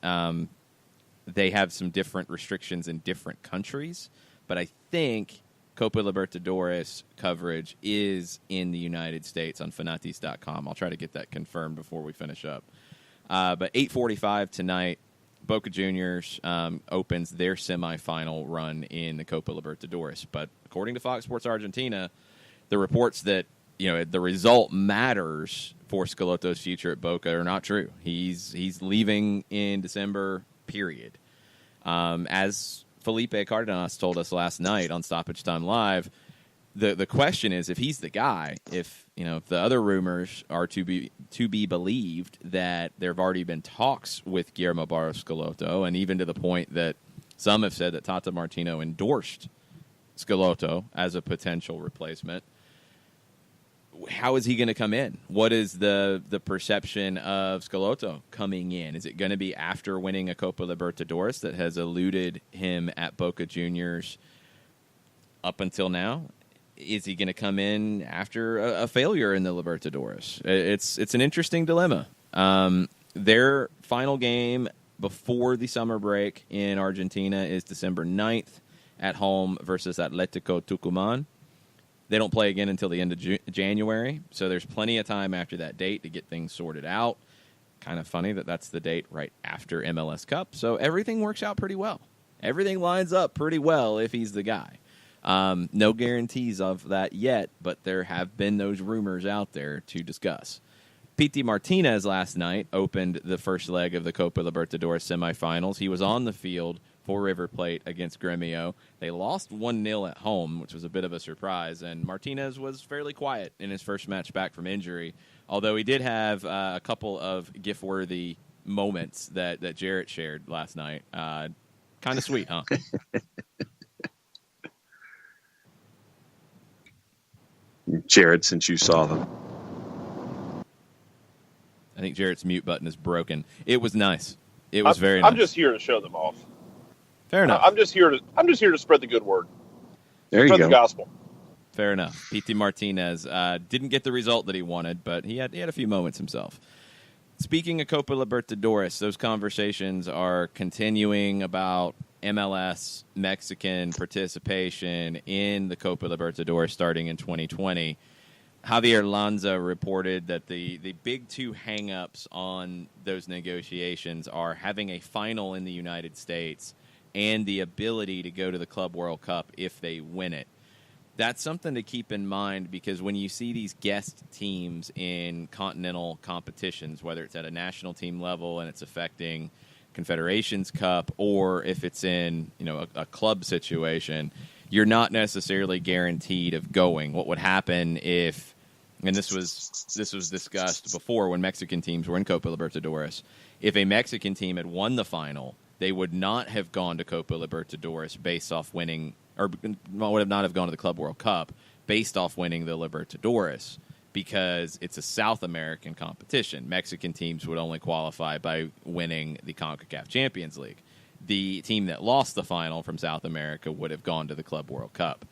They have some different restrictions in different countries, but I think Copa Libertadores coverage is in the United States on Fanatis.com. I'll try to get that confirmed before we finish up. But 8:45 tonight, Boca Juniors opens their semifinal run in the Copa Libertadores. But according to Fox Sports Argentina, the reports that the result matters for Schelotto's future at Boca are not true. He's leaving in December, period. As Felipe Cardenas told us last night on Stoppage Time Live, the question is, if he's the guy, if the other rumors are to be believed, that there have already been talks with Guillermo Barros Schelotto, and even to the point that some have said that Tata Martino endorsed Schelotto as a potential replacement. How is he going to come in? What is the perception of Schelotto coming in? Is it going to be after winning a Copa Libertadores that has eluded him at Boca Juniors up until now? Is he going to come in after a failure in the Libertadores? It's an interesting dilemma. Their final game before the summer break in Argentina is December 9th at home versus Atletico Tucumán. They don't play again until the end of January, so there's plenty of time after that date to get things sorted out. Kind of funny that that's the date right after MLS Cup, so everything works out pretty well. Everything lines up pretty well if he's the guy. No guarantees of that yet, but there have been those rumors out there to discuss. Pity Martinez last night opened the first leg of the Copa Libertadores semifinals. He was on the field for River Plate against Gremio. They lost 1-0 at home, which was a bit of a surprise, and Martinez was fairly quiet in his first match back from injury, although he did have a couple of GIF-worthy moments that Jarrett shared last night. Kind of sweet, huh? Jarrett, since you saw them. I think Jarrett's mute button is broken. It was nice. It was very nice. I'm just here to show them off. Fair enough. I'm just here to spread the good word. There you spread go. The gospel. Fair enough. Pity Martinez didn't get the result that he wanted, but he had a few moments himself. Speaking of Copa Libertadores, those conversations are continuing about MLS Mexican participation in the Copa Libertadores starting in 2020. Javier Lanza reported that the big two hang-ups on those negotiations are having a final in the United States and the ability to go to the Club World Cup if they win it. That's something to keep in mind, because when you see these guest teams in continental competitions, whether it's at a national team level and it's affecting Confederations Cup, or if it's in a club situation, you're not necessarily guaranteed of going. What would happen if, and this was discussed before when Mexican teams were in Copa Libertadores, if a Mexican team had won the final, they would not have gone to Copa Libertadores based off winning, or would not have gone to the Club World Cup based off winning the Libertadores, because it's a South American competition. Mexican teams would only qualify by winning the CONCACAF Champions League. The team that lost the final from South America would have gone to the Club World Cup.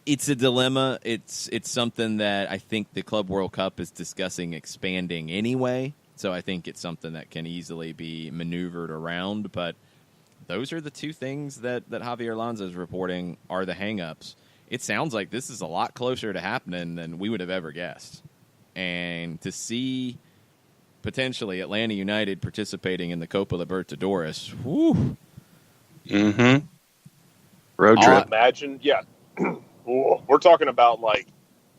It's a dilemma. It's something that I think the Club World Cup is discussing expanding anyway, so I think it's something that can easily be maneuvered around, but those are the two things that Javier Lanza is reporting are the hang-ups. It sounds like this is a lot closer to happening than we would have ever guessed. And to see potentially Atlanta United participating in the Copa Libertadores, whew. Mm-hmm. Road trip. Imagine, yeah. We're talking about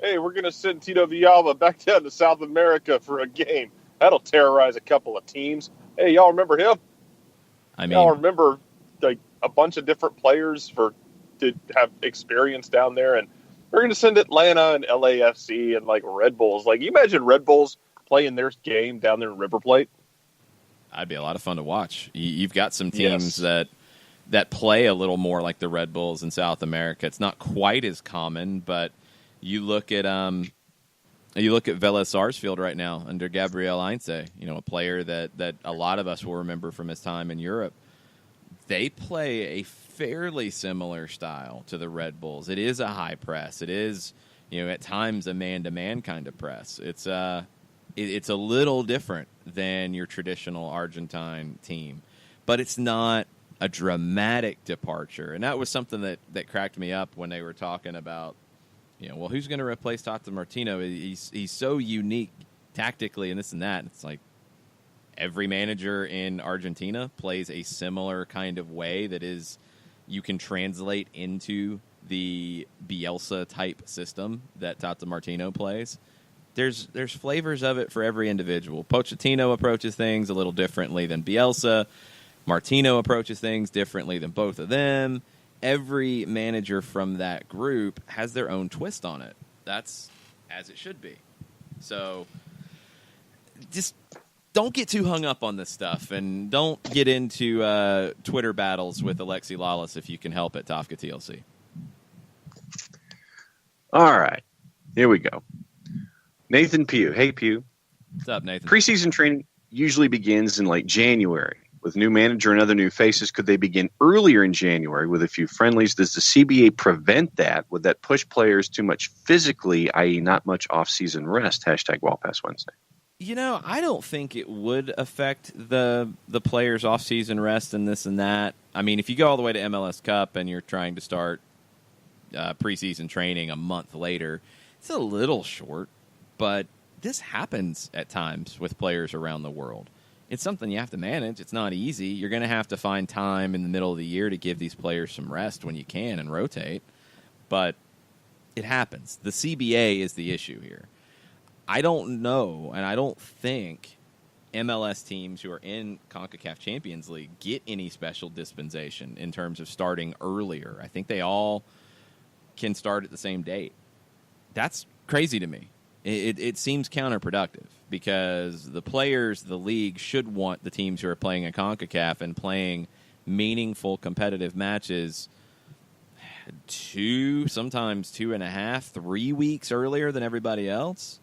hey, we're going to send Tito Villalba back down to South America for a game. That'll terrorize a couple of teams. Hey, y'all remember him? Y'all remember a bunch of different players to have experience down there, and we're going to send Atlanta and LAFC and Red Bulls. You imagine Red Bulls playing their game down there in River Plate? That'd be a lot of fun to watch. You've got some teams that play a little more like the Red Bulls in South America. It's not quite as common, but you look at Vélez Sarsfield right now under Gabriel Heinze, a player that a lot of us will remember from his time in Europe. They play a fairly similar style to the Red Bulls. It is a high press. It is, at times a man-to-man kind of press. It's a little different than your traditional Argentine team, but it's not a dramatic departure. And that was something that cracked me up when they were talking about, who's going to replace Tata Martino? He's so unique tactically and this and that. And it's like every manager in Argentina plays a similar kind of way that is you can translate into the Bielsa-type system that Tata Martino plays. There's flavors of it for every individual. Pochettino approaches things a little differently than Bielsa. Martino approaches things differently than both of them. Every manager from that group has their own twist on it. That's as it should be. So just don't get too hung up on this stuff, and don't get into Twitter battles with Alexi Lalas if you can help it, Tafka TLC. All right. Here we go. Nathan Pugh. Hey, Pugh. What's up, Nathan? Preseason training usually begins in January. With new manager and other new faces, could they begin earlier in January with a few friendlies? Does the CBA prevent that? Would that push players too much physically, i.e. not much off-season rest? Hashtag Wallpass Wednesday. I don't think it would affect the players' off-season rest and this and that. I mean, if you go all the way to MLS Cup and you're trying to start preseason training a month later, it's a little short, but this happens at times with players around the world. It's something you have to manage. It's not easy. You're going to have to find time in the middle of the year to give these players some rest when you can and rotate. But it happens. The CBA is the issue here. I don't know, and I don't think MLS teams who are in CONCACAF Champions League get any special dispensation in terms of starting earlier. I think they all can start at the same date. That's crazy to me. It seems counterproductive because the players, the league, should want the teams who are playing in CONCACAF and playing meaningful competitive matches 2, sometimes 2.5, 3 weeks earlier than everybody else.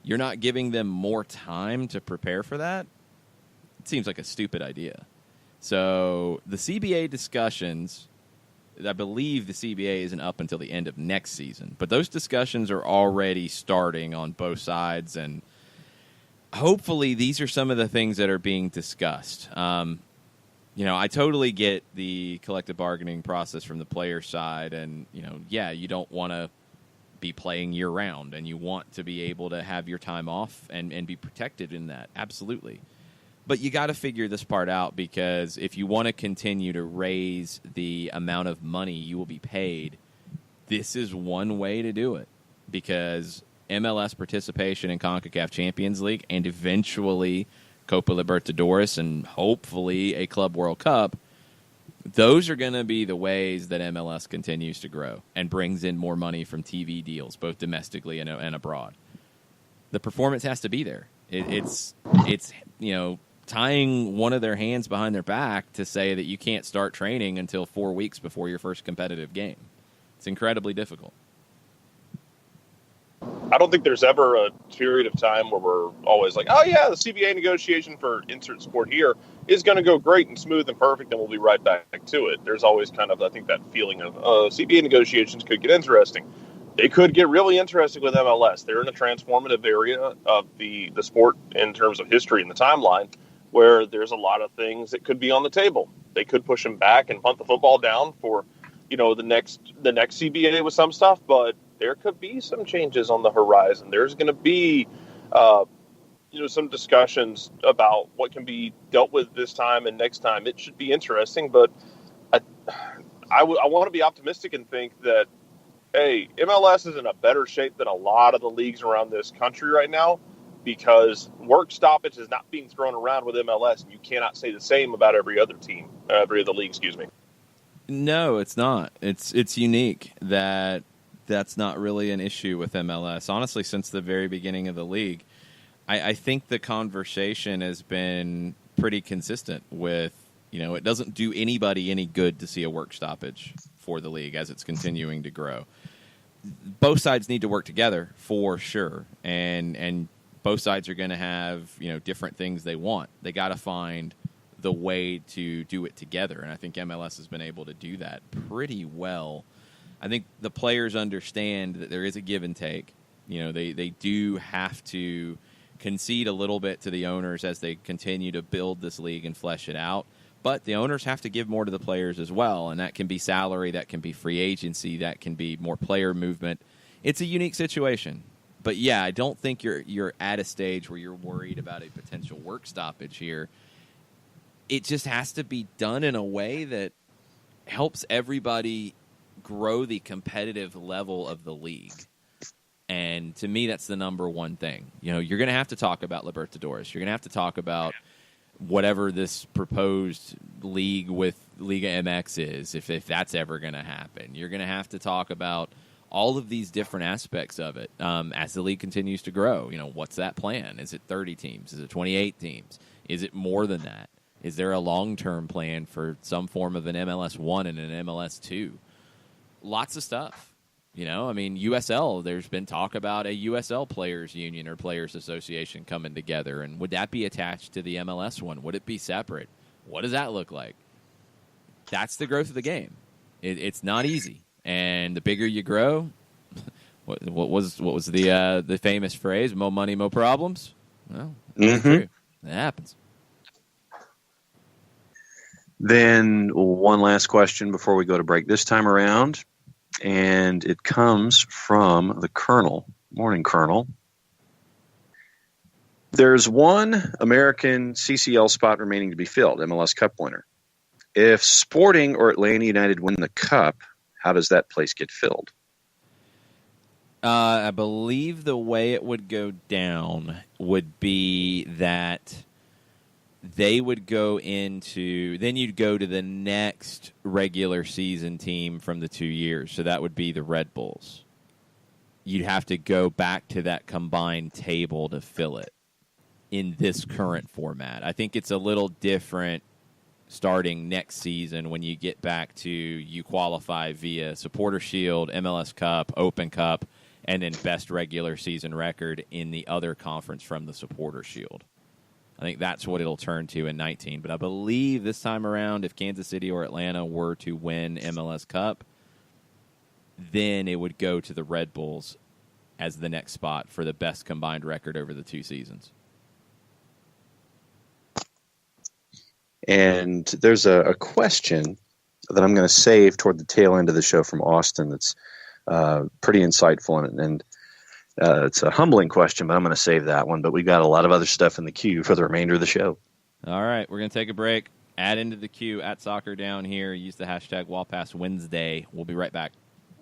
You're not giving them more time to prepare for that? It seems like a stupid idea. So the CBA discussions, I believe the CBA isn't up until the end of next season, but those discussions are already starting on both sides, and hopefully these are some of the things that are being discussed. I totally get the collective bargaining process from the player side, and, you don't want to be playing year-round, and you want to be able to have your time off and be protected in that. Absolutely. But you got to figure this part out, because if you want to continue to raise the amount of money you will be paid, this is one way to do it, because MLS participation in CONCACAF Champions League and eventually Copa Libertadores and hopefully a Club World Cup, those are going to be the ways that MLS continues to grow and brings in more money from TV deals, both domestically and abroad. The performance has to be there. It's tying one of their hands behind their back to say that you can't start training until 4 weeks before your first competitive game. It's incredibly difficult. I don't think there's ever a period of time where we're always like, oh, yeah, the CBA negotiation for insert sport here is going to go great and smooth and perfect, and we'll be right back to it. There's always kind of, I think, that feeling of CBA negotiations could get interesting. They could get really interesting with MLS. They're in a transformative area of the sport in terms of history and the timeline, where there's a lot of things that could be on the table. They could push them back and punt the football down for, the next CBA with some stuff, but there could be some changes on the horizon. There's going to be, some discussions about what can be dealt with this time and next time. It should be interesting, but I want to be optimistic and think that, hey, MLS is in a better shape than a lot of the leagues around this country right now, because work stoppage is not being thrown around with MLS, and you cannot say the same about every other league, excuse me. No, it's not. It's unique that's not really an issue with MLS. Honestly, since the very beginning of the league, I think the conversation has been pretty consistent with, it doesn't do anybody any good to see a work stoppage for the league as it's continuing to grow. Both sides need to work together for sure, and both sides are going to have different things they want. They got to find the way to do it together, and I think MLS has been able to do that pretty well. I think the players understand that there is a give and take. They do have to concede a little bit to the owners as they continue to build this league and flesh it out. But the owners have to give more to the players as well, and that can be salary, that can be free agency, that can be more player movement. It's a unique situation. But, yeah, I don't think you're at a stage where you're worried about a potential work stoppage here. It just has to be done in a way that helps everybody grow the competitive level of the league. And to me, that's the number one thing. You're going to have to talk about Libertadores. You're going to have to talk about whatever this proposed league with Liga MX is, if that's ever going to happen. You're going to have to talk about all of these different aspects of it as the league continues to grow. What's that plan? Is it 30 teams? Is it 28 teams? Is it more than that? Is there a long-term plan for some form of an MLS 1 and an MLS 2? Lots of stuff. USL, there's been talk about a USL Players Union or Players Association coming together, and would that be attached to the MLS one? Would it be separate? What does that look like? That's the growth of the game. It's not easy, and the bigger you grow, what was the famous phrase? More money, more problems. Well, that's true. It happens. Then one last question before we go to break this time around, and it comes from the Colonel. Morning, Colonel. There's one American CCL spot remaining to be filled, MLS Cup winner. If Sporting or Atlanta United win the Cup, how does that place get filled? I believe the way it would go down would be that they would go into, then you'd go to the next regular season team from the 2 years. So that would be the Red Bulls. You'd have to go back to that combined table to fill it in this current format. I think it's a little different starting next season when you get back to you qualify via Supporter Shield, MLS Cup, Open Cup, and then best regular season record in the other conference from the Supporter Shield. I think that's what it'll turn to in 19. But I believe this time around, if Kansas City or Atlanta were to win MLS Cup, then it would go to the Red Bulls as the next spot for the best combined record over the 2 seasons. And there's a question that I'm going to save toward the tail end of the show from Austin that's pretty insightful, and it's a humbling question, but I'm going to save that one. But we've got a lot of other stuff in the queue for the remainder of the show. All right, we're going to take a break. Add into the queue at Soccer Down here. Use the hashtag WallPassWednesday. We'll be right back.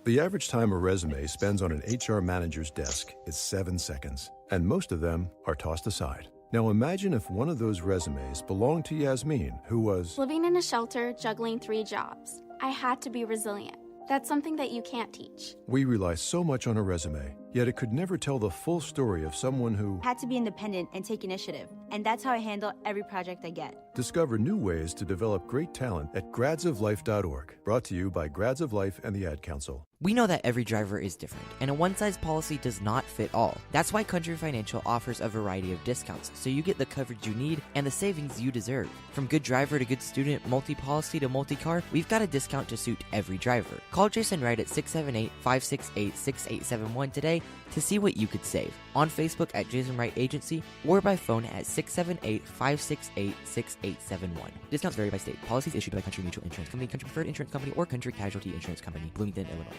The average time a resume spends on an HR manager's desk is 7 seconds, and most of them are tossed aside. Now imagine if one of those resumes belonged to Yasmin, who was Living in a shelter, juggling 3 jobs. I had to be resilient. That's something that you can't teach. We rely so much on a resume, yet it could never tell the full story of someone who Had to be independent and take initiative, and that's how I handle every project I get. Discover new ways to develop great talent at gradsoflife.org. Brought to you by Grads of Life and the Ad Council. We know that every driver is different, and a one-size policy does not fit all. That's why Country Financial offers a variety of discounts, so you get the coverage you need and the savings you deserve. From good driver to good student, multi-policy to multi-car, we've got a discount to suit every driver. Call Jason Wright at 678-568-6871 today to see what you could save. On Facebook at Jason Wright Agency or by phone at 678-568-6871. Discounts vary by state. Policies issued by Country Mutual Insurance Company, Country Preferred Insurance Company, or Country Casualty Insurance Company, Bloomington, Illinois.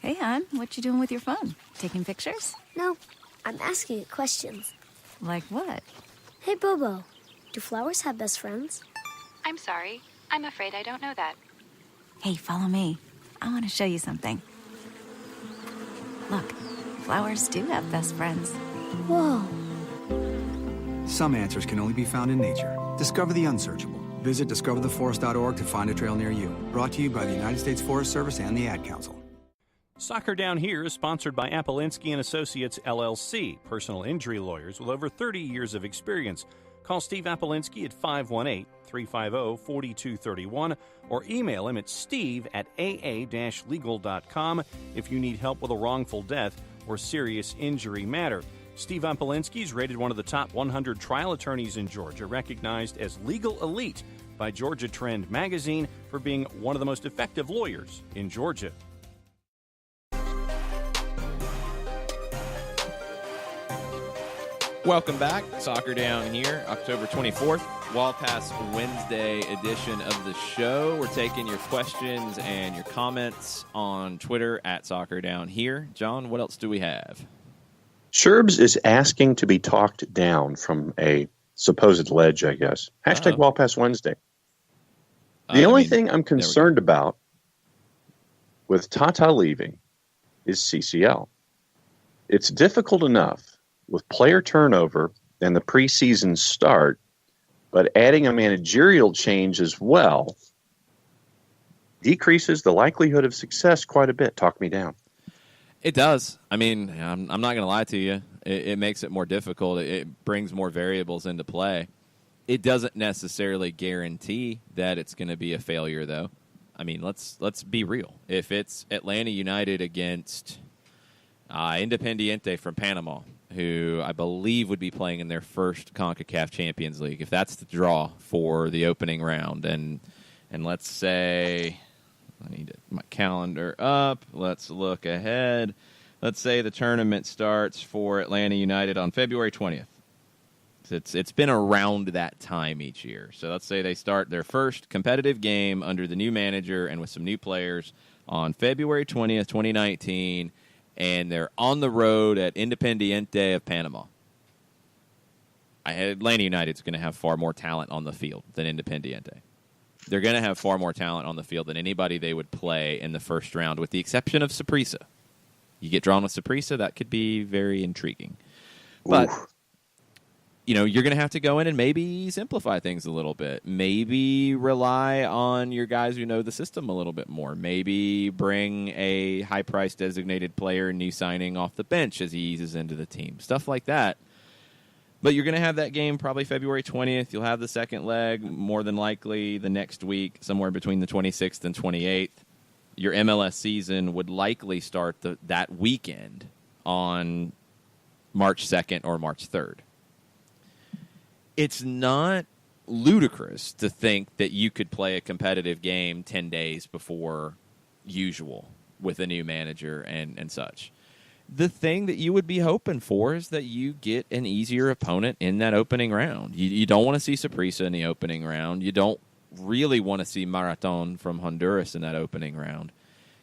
Hey, hon, what you doing with your phone? Taking pictures? No, I'm asking it questions. Like what? Hey, Bobo, do flowers have best friends? I'm sorry. I'm afraid I don't know that. Hey, follow me. I want to show you something. Look, flowers do have best friends. Whoa. Some answers can only be found in nature. Discover the unsearchable. Visit discovertheforest.org to find a trail near you. Brought to you by the United States Forest Service and the Ad Council. Soccer Down Here is sponsored by Appolinsky & Associates, LLC, personal injury lawyers with over 30 years of experience. Call Steve Appolinsky at 518-350-4231 or email him at steve@aa-legal.com if you need help with a wrongful death or serious injury matter. Steve Appolinsky is rated one of the top 100 trial attorneys in Georgia, recognized as legal elite by Georgia Trend magazine for being one of the most effective lawyers in Georgia. Welcome back. Soccer Down Here, October 24th, Wall Pass Wednesday edition of the show. We're taking your questions and your comments on Twitter at Soccer Down Here. John, what else do we have? Sherbs is asking to be talked down from a supposed ledge, I guess. Hashtag Wall Pass Wednesday. The only thing I'm concerned about with Tata leaving is CCL. It's difficult enough with player turnover and the preseason start, but adding a managerial change as well decreases the likelihood of success quite a bit. Talk me down. It does. I mean, I'm not going to lie to you. It makes it more difficult. It brings more variables into play. It doesn't necessarily guarantee that it's going to be a failure, though. I mean, let's be real. If it's Atlanta United against Independiente from Panama, who I believe would be playing in their first CONCACAF Champions League, if that's the draw for the opening round, and let's say, I need my calendar up, let's look ahead. Let's say the tournament starts for Atlanta United on February 20th. It's been around that time each year. So let's say they start their first competitive game under the new manager and with some new players on February 20th, 2019, and they're on the road at Independiente of Panama. Atlanta United's going to have far more talent on the field than Independiente. They're going to have far more talent on the field than anybody they would play in the first round, with the exception of Saprissa. You get drawn with Saprissa, that could be very intriguing. But, you're going to have to go in and maybe simplify things a little bit. Maybe rely on your guys who know the system a little bit more. Maybe bring a high-priced designated player, new signing off the bench as he eases into the team. Stuff like that. But you're going to have that game probably February 20th. You'll have the second leg more than likely the next week, somewhere between the 26th and 28th. Your MLS season would likely start that weekend on March 2nd or March 3rd. It's not ludicrous to think that you could play a competitive game 10 days before usual with a new manager and such. The thing that you would be hoping for is that you get an easier opponent in that opening round. You don't want to see Saprissa in the opening round. You don't really want to see Marathon from Honduras in that opening round.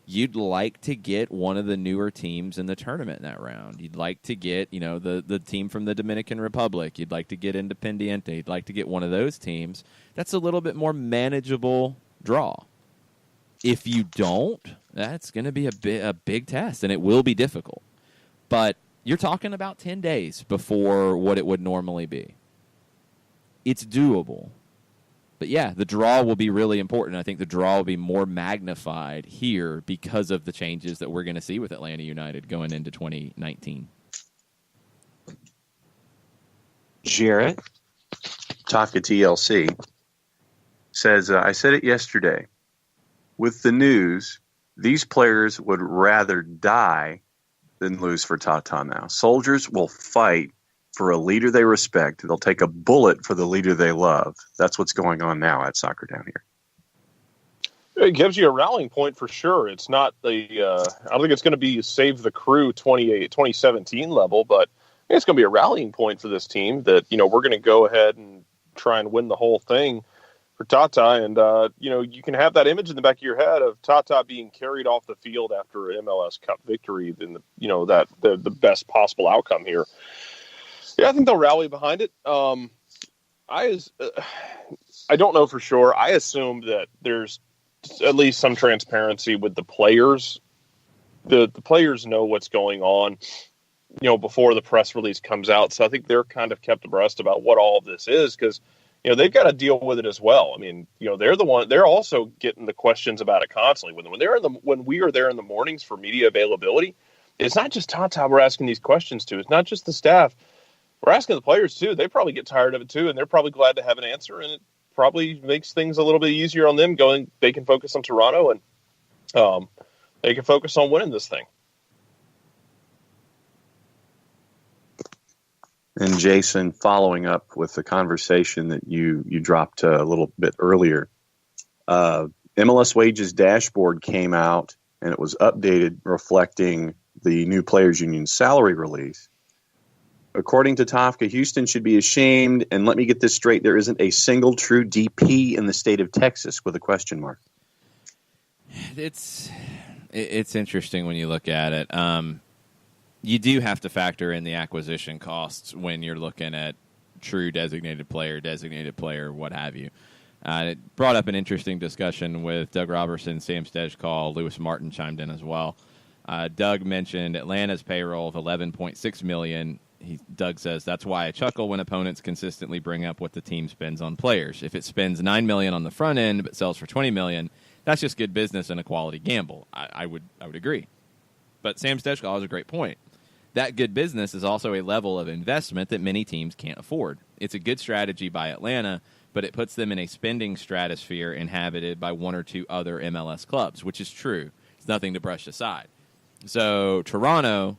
You'd like to get one of the newer teams in the tournament in that round. You'd like to get, the team from the Dominican Republic. You'd like to get Independiente. You'd like to get one of those teams. That's a little bit more manageable draw. If you don't, that's going to be a big test, and it will be difficult. But you're talking about 10 days before what it would normally be. It's doable. But, yeah, the draw will be really important. I think the draw will be more magnified here because of the changes that we're going to see with Atlanta United going into 2019. Jarrett, Taka TLC, says, I said it yesterday. With the news, these players would rather die than lose for Tata now. Soldiers will fight for a leader they respect. They'll take a bullet for the leader they love. That's what's going on now at Soccer Down Here. It gives you a rallying point for sure. It's not I don't think it's going to be save the crew 2017 level, but I think it's going to be a rallying point for this team that, we're going to go ahead and try and win the whole thing for Tata. And, you can have that image in the back of your head of Tata being carried off the field after an MLS Cup victory, then, that the best possible outcome here. Yeah, I think they'll rally behind it. I don't know for sure. I assume that there's at least some transparency with the players. The players know what's going on, before the press release comes out. So I think they're kind of kept abreast about what all of this is because, they've got to deal with it as well. I mean, they're also getting the questions about it constantly. When we are there in the mornings for media availability, it's not just Tata we're asking these questions to. It's not just the staff. We're asking the players, too. They probably get tired of it, too, and they're probably glad to have an answer, and it probably makes things a little bit easier on them going. They can focus on Toronto, and they can focus on winning this thing. And, Jason, following up with the conversation that you dropped a little bit earlier, MLS Wages Dashboard came out, and it was updated reflecting the new Players Union salary release. According to Tafka, Houston should be ashamed, and let me get this straight, there isn't a single true DP in the state of Texas with a question mark. It's interesting when you look at it. You do have to factor in the acquisition costs when you're looking at true designated player, what have you. It brought up an interesting discussion with Doug Robertson, Sam Stejkal, Lewis Martin chimed in as well. Doug mentioned Atlanta's payroll of $11.6 million. Doug says that's why I chuckle when opponents consistently bring up what the team spends on players. If it spends $9 million on the front end but sells for $20 million, that's just good business and a quality gamble. I would agree. But Sam Stejkal has a great point. That good business is also a level of investment that many teams can't afford. It's a good strategy by Atlanta, but it puts them in a spending stratosphere inhabited by one or two other MLS clubs, which is true. It's nothing to brush aside. So Toronto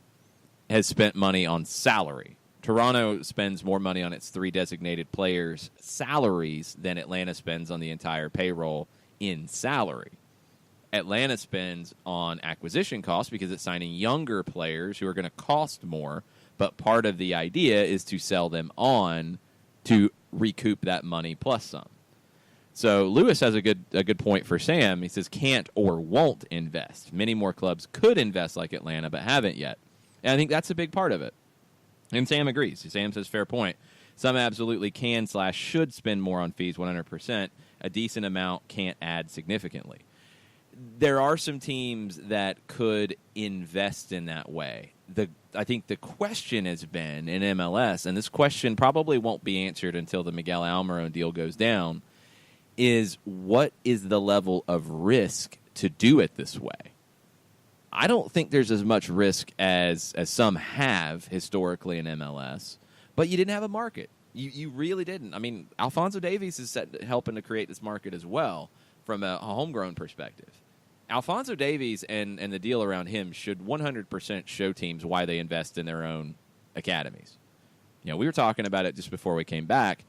has spent money on salary. Toronto spends more money on its 3 designated players' salaries than Atlanta spends on the entire payroll in salary. Atlanta spends on acquisition costs because it's signing younger players who are going to cost more, but part of the idea is to sell them on to recoup that money plus some. So Lewis has a good point for Sam. He says can't or won't invest. Many more clubs could invest like Atlanta, but haven't yet. And I think that's a big part of it. And Sam agrees. Sam says, fair point. Some absolutely can/should spend more on fees 100%. A decent amount can't add significantly. There are some teams that could invest in that way. I think the question has been in MLS, and this question probably won't be answered until the Miguel Almiron deal goes down, is what is the level of risk to do it this way? I don't think there's as much risk as some have historically in MLS, but you didn't have a market. You really didn't. I mean, Alphonso Davies is helping to create this market as well from a homegrown perspective. Alphonso Davies and the deal around him should 100% show teams why they invest in their own academies. We were talking about it just before we came back.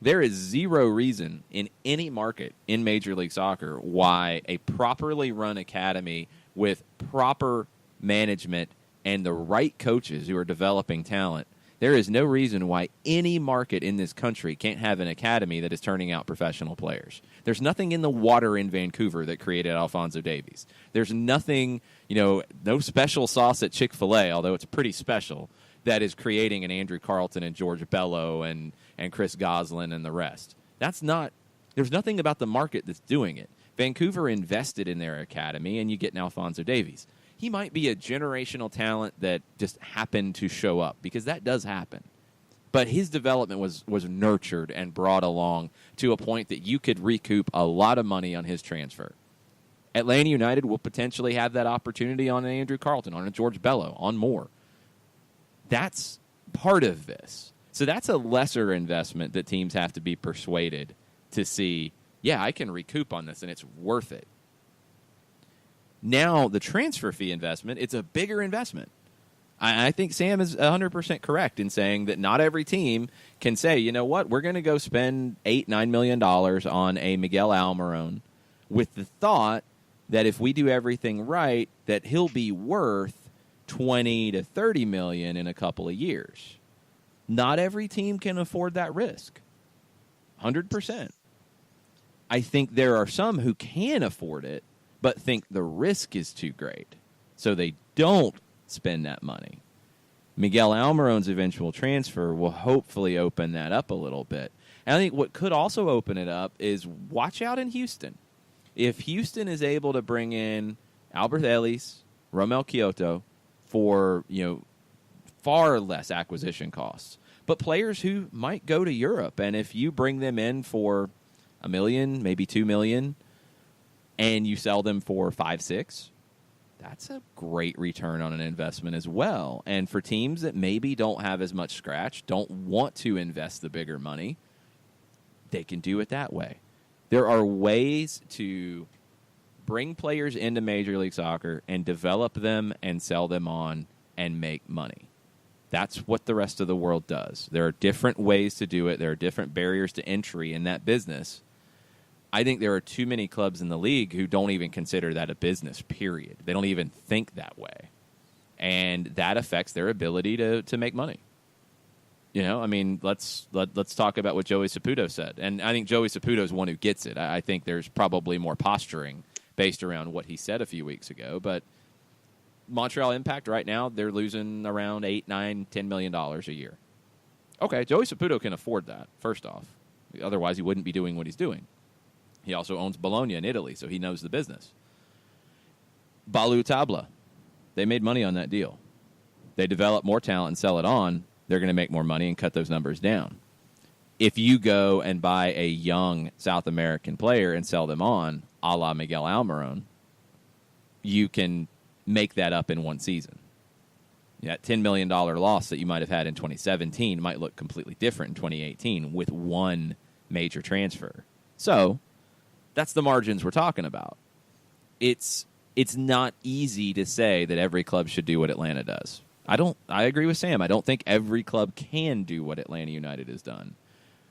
There is zero reason in any market in Major League Soccer why a properly run academy with proper management and the right coaches who are developing talent, there is no reason why any market in this country can't have an academy that is turning out professional players. There's nothing in the water in Vancouver that created Alphonso Davies. There's nothing, no special sauce at Chick-fil-A, although it's pretty special, that is creating an Andrew Carlton and George Bello and Chris Goslin and the rest. There's nothing about the market that's doing it. Vancouver invested in their academy, and you get an Alphonso Davies. He might be a generational talent that just happened to show up, because that does happen. But his development was nurtured and brought along to a point that you could recoup a lot of money on his transfer. Atlanta United will potentially have that opportunity on an Andrew Carlton, on a George Bello, on more. That's part of this. So that's a lesser investment that teams have to be persuaded to see, yeah, I can recoup on this, and it's worth it. Now, the transfer fee investment, it's a bigger investment. I think Sam is 100% correct in saying that not every team can say, you know what, we're going to go spend $8-9 million on a Miguel Almiron with the thought that if we do everything right, that he'll be worth $20 to $30 million in a couple of years. Not every team can afford that risk. 100%. I think there are some who can afford it, but think the risk is too great, so they don't spend that money. Miguel Almiron's eventual transfer will hopefully open that up a little bit. And I think what could also open it up is watch out in Houston. If Houston is able to bring in Albert Ellis, Romel Kyoto for, far less acquisition costs, but players who might go to Europe, and if you bring them in for $1 million, maybe $2 million, and you sell them for 5-6, that's a great return on an investment as well. And for teams that maybe don't have as much scratch, don't want to invest the bigger money, they can do it that way. There are ways to bring players into Major League Soccer and develop them and sell them on and make money. That's what the rest of the world does. There are different ways to do it. There are different barriers to entry in that business. I think there are too many clubs in the league who don't even consider that a business, period. They don't even think that way. And that affects their ability to make money. Let's talk about what Joey Saputo said. And I think Joey Saputo is one who gets it. I think there's probably more posturing based around what he said a few weeks ago. But Montreal Impact right now, they're losing around $8, $9, $10 million a year. Okay, Joey Saputo can afford that, first off. Otherwise, he wouldn't be doing what he's doing. He also owns Bologna in Italy, so he knows the business. Balu Tabla, they made money on that deal. They develop more talent and sell it on, they're going to make more money and cut those numbers down. If you go and buy a young South American player and sell them on, a la Miguel Almiron, you can make that up in one season. That $10 million loss that you might have had in 2017 might look completely different in 2018 with one major transfer. So that's the margins we're talking about. It's not easy to say that every club should do what Atlanta does. I agree with Sam. I don't think every club can do what Atlanta United has done.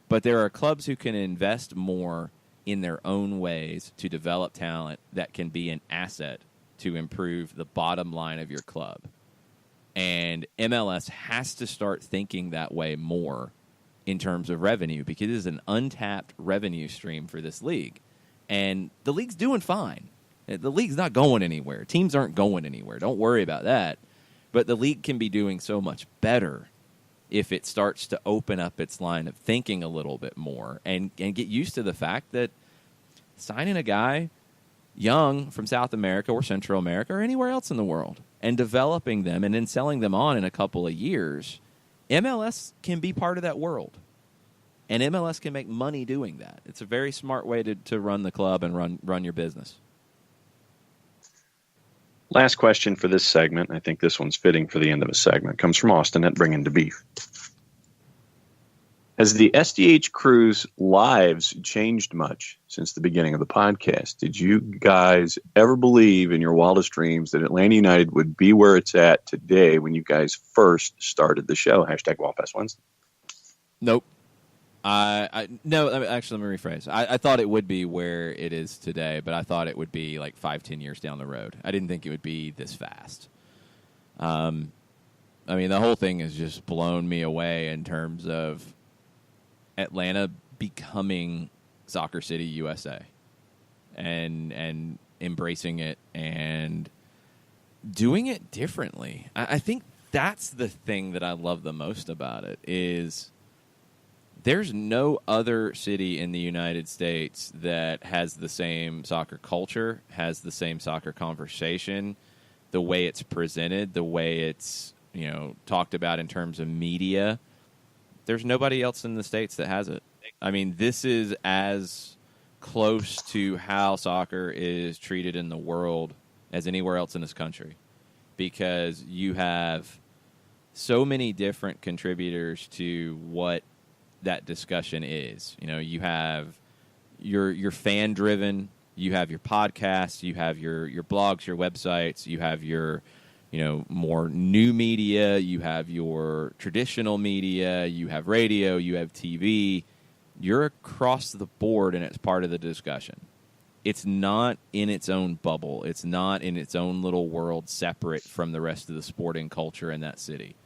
But there are clubs who can invest more in their own ways to develop talent that can be an asset to improve the bottom line of your club. And MLS has to start thinking that way more in terms of revenue, because it is an untapped revenue stream for this league. And the league's doing fine. The league's not going anywhere. Teams aren't going anywhere. Don't worry about that. But the league can be doing so much better if it starts to open up its line of thinking a little bit more and get used to the fact that signing a guy young from South America or Central America or anywhere else in the world and developing them and then selling them on in a couple of years, MLS can be part of that world. And MLS can make money doing that. It's a very smart way to run the club and run your business. Last question for this segment. I think this one's fitting for the end of a segment. Comes from Austin at Bringing to Beef. Has the SDH crew's lives changed much since the beginning of the podcast? Did you guys ever believe in your wildest dreams that Atlanta United would be where it's at today when you guys first started the show? Hashtag Wildpass Wednesday. Nope. No, actually, let me rephrase. I thought it would be where it is today, but I thought it would be like 5-10 years down the road. I didn't think it would be this fast. The whole thing has just blown me away in terms of Atlanta becoming Soccer City USA and embracing it and doing it differently. I think that's the thing that I love the most about it is There's no other city in the United States that has the same soccer culture, has the same soccer conversation, the way it's presented, the way it's, talked about in terms of media. There's nobody else in the States that has it. I mean, this is as close to how soccer is treated in the world as anywhere else in this country, because you have so many different contributors to what that discussion is. You have your fan driven, you have your podcasts, you have your blogs, your websites, you have your more new media, you have your traditional media, you have radio, you have TV. You're across the board, and it's part of the discussion. It's not in its own bubble. It's not in its own little world separate from the rest of the sporting culture in that city.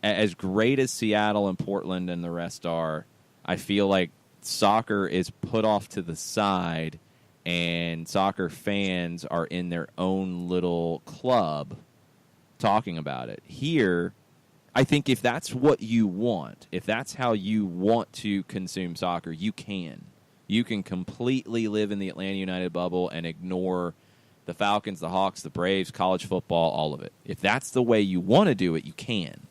As great as Seattle and Portland and the rest are, I feel like soccer is put off to the side, and soccer fans are in their own little club talking about it. Here, I think if that's what you want, if that's how you want to consume soccer, you can. You can completely live in the Atlanta United bubble and ignore the Falcons, the Hawks, the Braves, college football, all of it. If that's the way you want to do it, you can.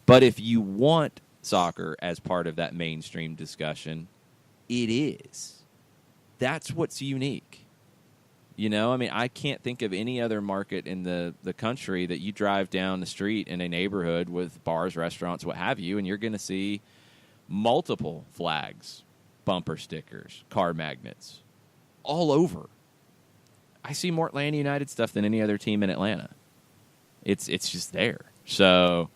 But if you want soccer as part of that mainstream discussion, it is. That's what's unique. I can't think of any other market in the country that you drive down the street in a neighborhood with bars, restaurants, what have you, and you're going to see multiple flags, bumper stickers, car magnets, all over. I see more Atlanta United stuff than any other team in Atlanta. It's just there. So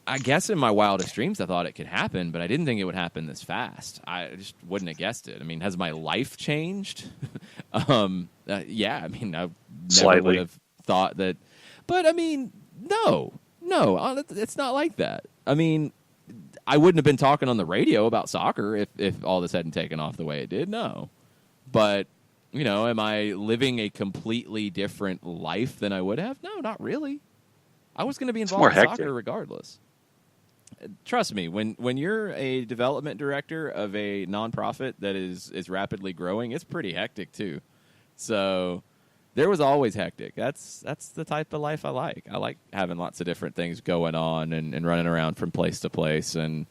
I guess in my wildest dreams I thought it could happen, but I didn't think it would happen this fast. I just wouldn't have guessed it. I mean, has my life changed? Yeah, I mean, I never would have thought that. But, I mean, no, it's not like that. I mean, I wouldn't have been talking on the radio about soccer if all this hadn't taken off the way it did, no. But, am I living a completely different life than I would have? No, not really. I was going to be involved in soccer regardless. Trust me, when you're a development director of a nonprofit that is rapidly growing, it's pretty hectic too. So there was always hectic. That's the type of life I like. I like having lots of different things going on and running around from place to place and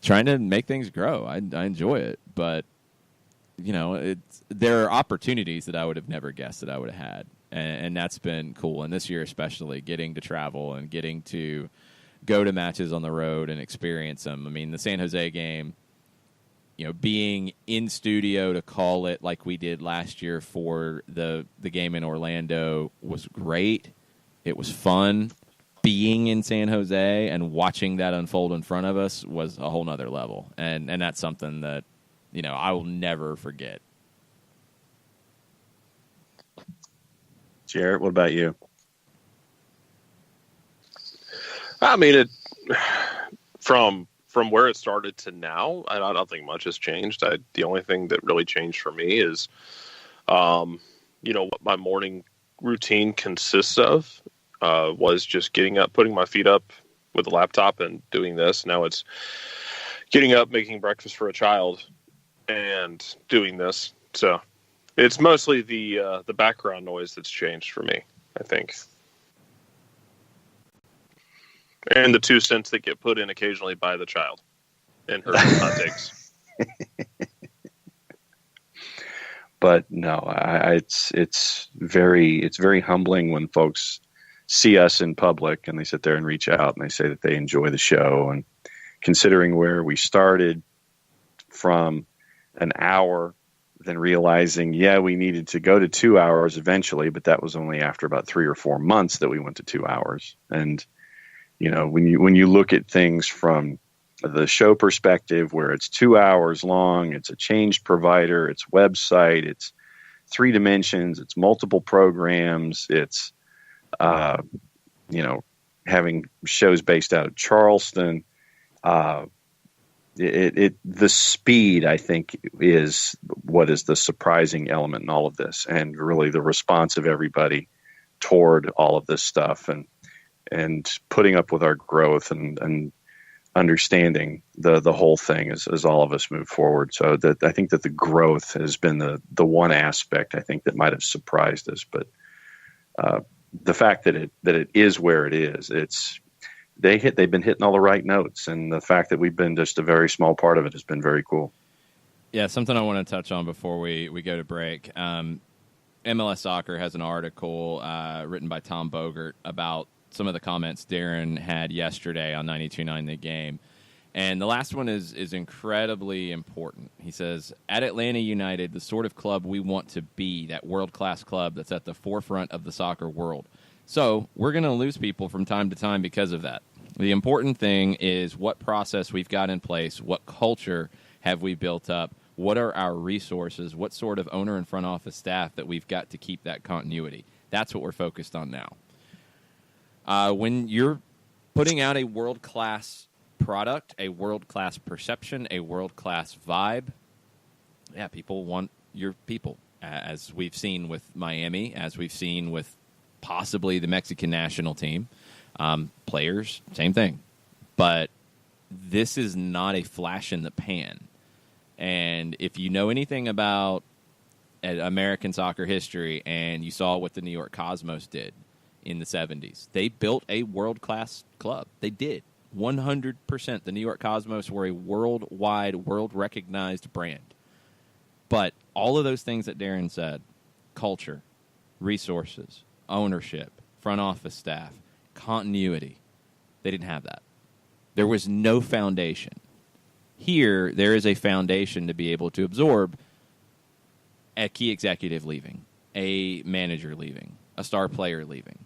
trying to make things grow. I enjoy it, but there are opportunities that I would have never guessed that I would have had, and that's been cool. And this year especially, getting to travel and getting to go to matches on the road and experience them. I mean, the San Jose game, being in studio to call it like we did last year for the game in Orlando was great. It was fun. Being in San Jose and watching that unfold in front of us was a whole nother level. And that's something that, I will never forget. Jarrett, what about you? I mean, from where it started to now, I don't think much has changed. The only thing that really changed for me is, what my morning routine consists of was just getting up, putting my feet up with a laptop and doing this. Now it's getting up, making breakfast for a child, and doing this. So it's mostly the background noise that's changed for me, I think. And the 2 cents that get put in occasionally by the child and her hot takes. But no, it's very humbling when folks see us in public and they sit there and reach out and they say that they enjoy the show. And considering where we started from an hour, then realizing, we needed to go to 2 hours eventually, but that was only after about 3 or 4 months that we went to 2 hours. And when you look at things from the show perspective, where it's 2 hours long, it's a changed provider, it's website, it's 3 dimensions, it's multiple programs, it's having shows based out of Charleston. The speed, I think, is what is the surprising element in all of this, and really the response of everybody toward all of this stuff, and putting up with our growth and understanding the whole thing as all of us move forward. So that I think that the growth has been the one aspect I think that might have surprised us. But the fact that it is where it is, they've been hitting all the right notes, and the fact that we've been just a very small part of it has been very cool. Yeah, something I want to touch on before we go to break. MLS Soccer has an article written by Tom Bogert about some of the comments Darren had yesterday on 92.9 The Game. And the last one is incredibly important. He says, at Atlanta United, the sort of club we want to be, that world-class club that's at the forefront of the soccer world. So we're going to lose people from time to time because of that. The important thing is what process we've got in place, what culture have we built up, what are our resources, what sort of owner and front office staff that we've got to keep that continuity. That's what we're focused on now. When you're putting out a world-class product, a world-class perception, a world-class vibe, yeah, people want your people, as we've seen with Miami, as we've seen with possibly the Mexican national team. Players, same thing. But this is not a flash in the pan. And if you know anything about American soccer history and you saw what the New York Cosmos did in the 70s, they built a world-class club. They did. 100%. The New York Cosmos were a worldwide, world-recognized brand. But all of those things that Darren said, culture, resources, ownership, front office staff, continuity, they didn't have that. There was no foundation. Here, there is a foundation to be able to absorb a key executive leaving, a manager leaving, a star player leaving.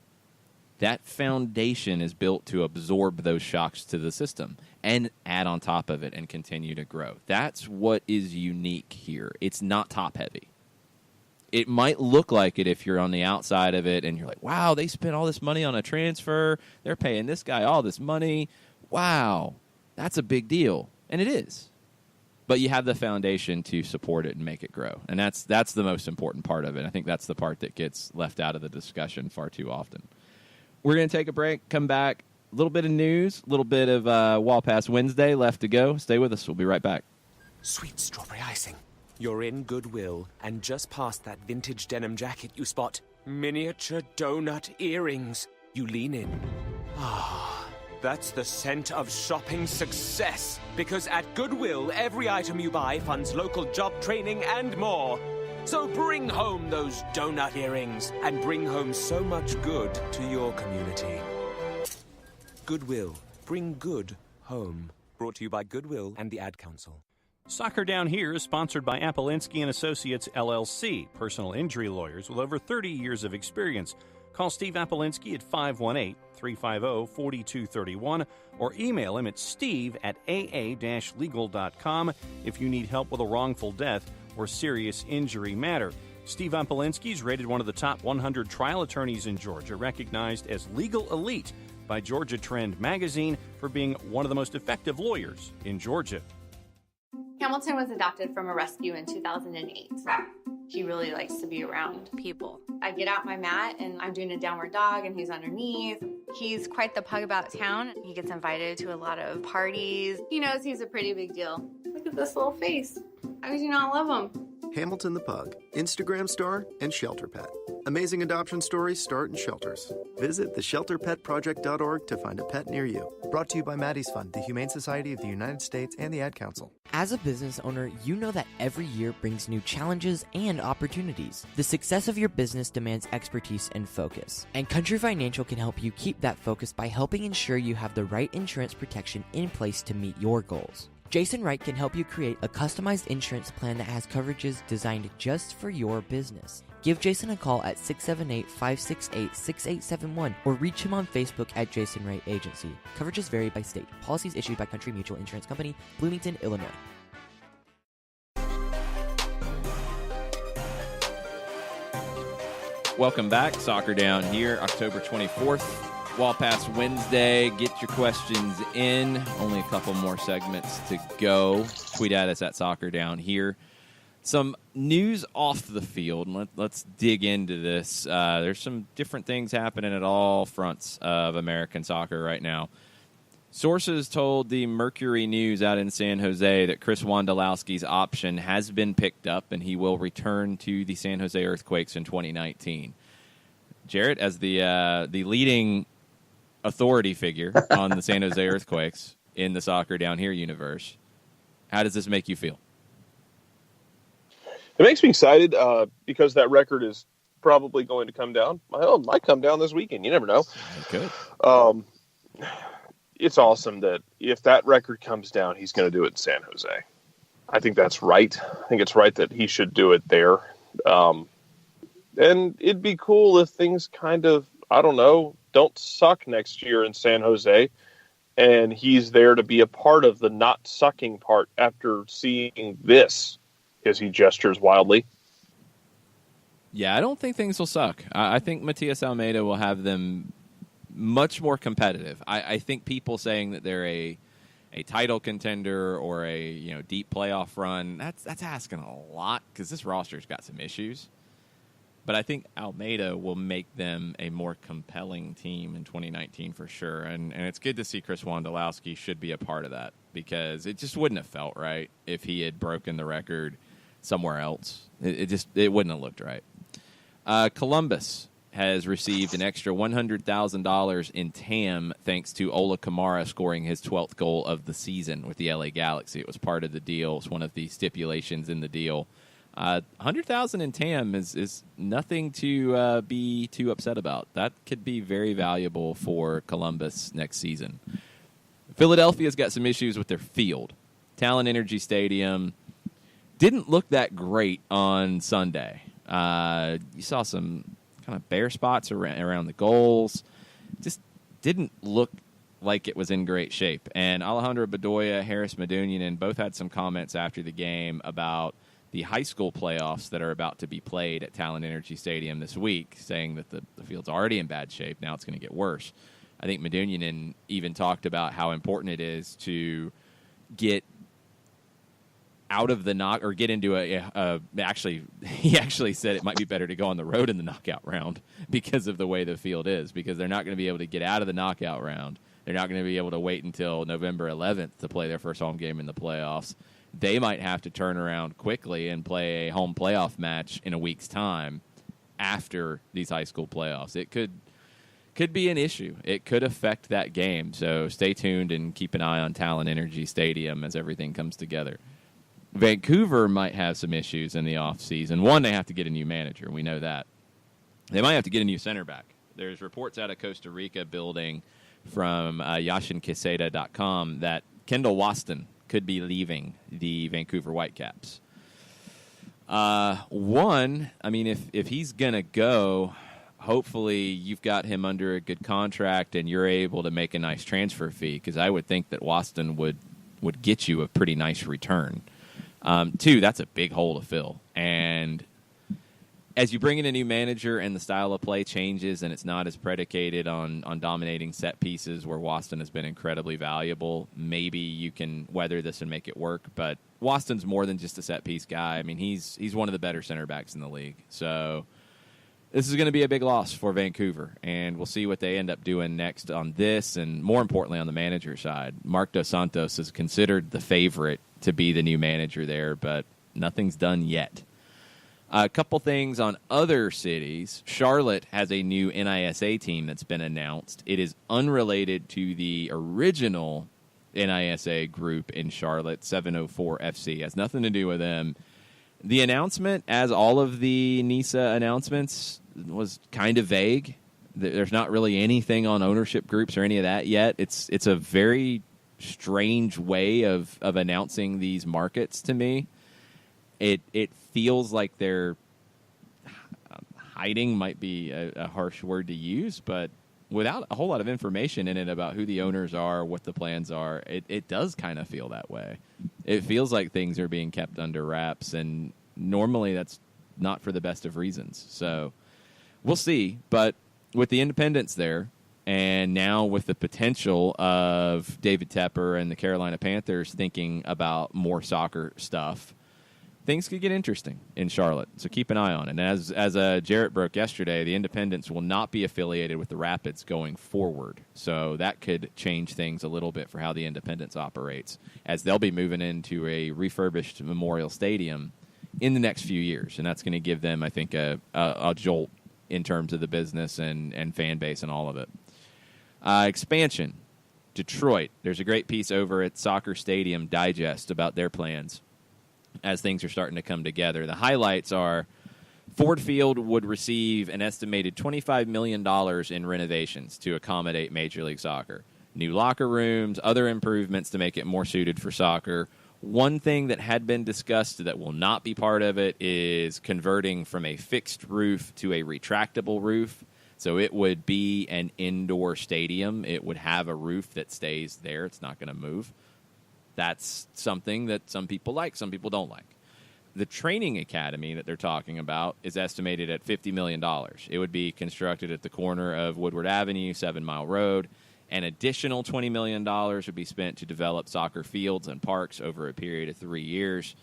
That foundation is built to absorb those shocks to the system and add on top of it and continue to grow. That's what is unique here. It's not top-heavy. It might look like it if you're on the outside of it and you're like, wow, they spent all this money on a transfer. They're paying this guy all this money. Wow, that's a big deal. And it is. But you have the foundation to support it and make it grow. And that's the most important part of it. I think that's the part that gets left out of the discussion far too often. We're going to take a break, come back. A little bit of news, a little bit of Wall Pass Wednesday left to go. Stay with us. We'll be right back. Sweet strawberry icing. You're in Goodwill, and just past that vintage denim jacket you spot miniature donut earrings. You lean in. Ah, that's the scent of shopping success. Because at Goodwill, every item you buy funds local job training and more. So bring home those donut earrings and bring home so much good to your community. Goodwill. Bring good home. Brought to you by Goodwill and the Ad Council. Soccer Down Here is sponsored by Apolinski & Associates, LLC, personal injury lawyers with over 30 years of experience. Call Steve Apolinski at 518-350-4231 or email him at steve@aa-legal.com if you need help with a wrongful death or serious injury matter. Steve Apolinski is rated one of the top 100 trial attorneys in Georgia, recognized as legal elite by Georgia Trend magazine for being one of the most effective lawyers in Georgia. Hamilton was adopted from a rescue in 2008. He really likes to be around people. I get out my mat and I'm doing a downward dog and he's underneath. He's quite the pug about town. He gets invited to a lot of parties. He knows he's a pretty big deal. Look at this little face. How could you not love him? Hamilton the Pug, Instagram star and shelter pet. Amazing adoption stories start in shelters. Visit theshelterpetproject.org to find a pet near you. Brought to you by Maddie's Fund, the Humane Society of the United States, and the Ad Council. As a business owner, you know that every year brings new challenges and opportunities. The success of your business demands expertise and focus. And Country Financial can help you keep that focus by helping ensure you have the right insurance protection in place to meet your goals. Jason Wright can help you create a customized insurance plan that has coverages designed just for your business. Give Jason a call at 678-568-6871 or reach him on Facebook at Jason Wright Agency. Coverages vary by state. Policies issued by Country Mutual Insurance Company, Bloomington, Illinois. Welcome back. Soccer Down Here, October 24th. Wall Pass Wednesday. Get your questions in. Only a couple more segments to go. Tweet at us at Soccer Down Here. Some news off the field. Let's dig into this. There's some different things happening at all fronts of American soccer right now. Sources told the Mercury News out in San Jose that Chris Wondolowski's option has been picked up and he will return to the San Jose Earthquakes in 2019. Jarrett, as the leading authority figure on the San Jose Earthquakes in the Soccer Down Here universe, how does this make you feel? It makes me excited because that record is probably going to come down. Well, it might come down this weekend. You never know. It could. It's awesome that if that record comes down, he's going to do it in San Jose. I think that's right. I think it's right that he should do it there. And it'd be cool if things kind of, I don't know, don't suck next year in San Jose. And he's there to be a part of the not sucking part after seeing this, as he gestures wildly. Yeah, I don't think things will suck. I think Matias Almeida will have them much more competitive. I think people saying that they're a title contender or a deep playoff run, that's asking a lot because this roster's got some issues. But I think Almeida will make them a more compelling team in 2019 for sure. And it's good to see Chris Wondolowski should be a part of that because it just wouldn't have felt right if he had broken the record somewhere else. It wouldn't have looked right. Columbus has received an extra $100,000 in TAM thanks to Ola Kamara scoring his 12th goal of the season with the LA Galaxy. It was part of the deal. It's one of the stipulations in the deal. $100,000 in TAM is nothing to be too upset about. That could be very valuable for Columbus next season. Philadelphia's got some issues with their field. Talon Energy Stadium didn't look that great on Sunday. You saw some kind of bare spots around the goals. Just didn't look like it was in great shape. And Alejandro Bedoya, Harris Medunjanin both had some comments after the game about the high school playoffs that are about to be played at Talon Energy Stadium this week, saying that the field's already in bad shape. Now it's going to get worse. I think Medunjanin even talked about how important it is to get out of the knock or get into he actually said it might be better to go on the road in the knockout round because of the way the field is, because they're not going to be able to get out of the knockout round. They're not going to be able to wait until November 11th to play their first home game in the playoffs. They might have to turn around quickly and play a home playoff match in a week's time after these high school playoffs. It could be an issue. It could affect that game. So stay tuned and keep an eye on Talon Energy Stadium as everything comes together. Vancouver might have some issues in the offseason. One, they have to get a new manager. We know that. They might have to get a new center back. There's reports out of Costa Rica building from YashinQuesada.com that Kendall Waston could be leaving the Vancouver Whitecaps. If he's going to go, hopefully you've got him under a good contract and you're able to make a nice transfer fee, because I would think that Waston would get you a pretty nice return. Two, that's a big hole to fill. And as you bring in a new manager and the style of play changes and it's not as predicated on dominating set pieces where Waston has been incredibly valuable, maybe you can weather this and make it work. But Waston's more than just a set piece guy. I mean, he's one of the better center backs in the league. So this is going to be a big loss for Vancouver, and we'll see what they end up doing next on this, and more importantly on the manager side. Marc Dos Santos is considered the favorite to be the new manager there, but nothing's done yet. A couple things on other cities. Charlotte has a new NISA team that's been announced. It is unrelated to the original NISA group in Charlotte, 704 FC. It has nothing to do with them. The announcement, as all of the NISA announcements, was kind of vague. There's not really anything on ownership groups or any of that yet. It's a very strange way of announcing these markets to me. It feels like they're hiding, might be a harsh word to use, but without a whole lot of information in it about who the owners are, what the plans are, it does kind of feel that way. It feels like things are being kept under wraps, and normally that's not for the best of reasons. So we'll see. But with the independents there, and now with the potential of David Tepper and the Carolina Panthers thinking about more soccer stuff, things could get interesting in Charlotte, so keep an eye on it. And as Jarrett broke yesterday, the Independents will not be affiliated with the Rapids going forward, so that could change things a little bit for how the Independents operates, as they'll be moving into a refurbished Memorial Stadium in the next few years, and that's going to give them, I think, a jolt in terms of the business and fan base and all of it. Expansion, Detroit. There's a great piece over at Soccer Stadium Digest about their plans as things are starting to come together. The highlights are Ford Field would receive an estimated $25 million in renovations to accommodate Major League Soccer. New locker rooms, other improvements to make it more suited for soccer. One thing that had been discussed that will not be part of it is converting from a fixed roof to a retractable roof. So it would be an indoor stadium. It would have a roof that stays there. It's not going to move. That's something that some people like, some people don't like. The training academy that they're talking about is estimated at $50 million. It would be constructed at the corner of Woodward Avenue, 7 Mile Road. An additional $20 million would be spent to develop soccer fields and parks over a period of 3 years.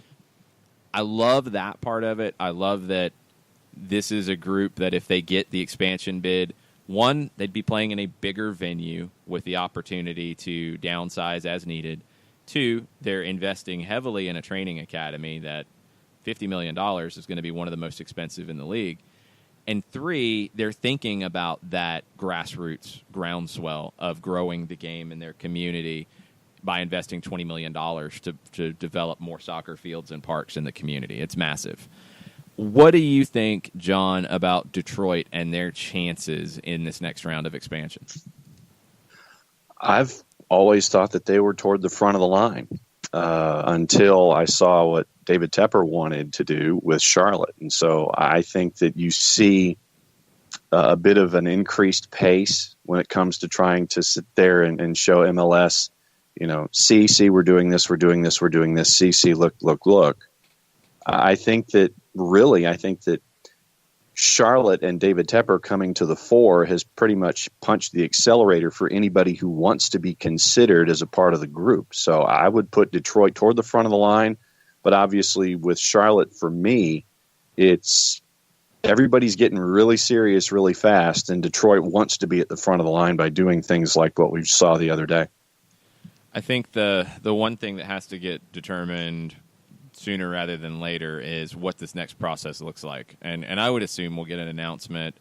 I love that part of it. I love that this is a group that if they get the expansion bid, one, they'd be playing in a bigger venue with the opportunity to downsize as needed. Two, they're investing heavily in a training academy that $50 million is going to be one of the most expensive in the league. And three, they're thinking about that grassroots groundswell of growing the game in their community by investing $20 million to develop more soccer fields and parks in the community. It's massive. What do you think, John, about Detroit and their chances in this next round of expansion? I've always thought that they were toward the front of the line until I saw what David Tepper wanted to do with Charlotte. And so I think that you see a bit of an increased pace when it comes to trying to sit there and show MLS, see, we're doing this, see, look. I think that Charlotte and David Tepper coming to the fore has pretty much punched the accelerator for anybody who wants to be considered as a part of the group. So I would put Detroit toward the front of the line, but obviously with Charlotte, for me, it's everybody's getting really serious really fast, and Detroit wants to be at the front of the line by doing things like what we saw the other day. I think the one thing that has to get determined sooner rather than later is what this next process looks like. And I would assume we'll get an announcement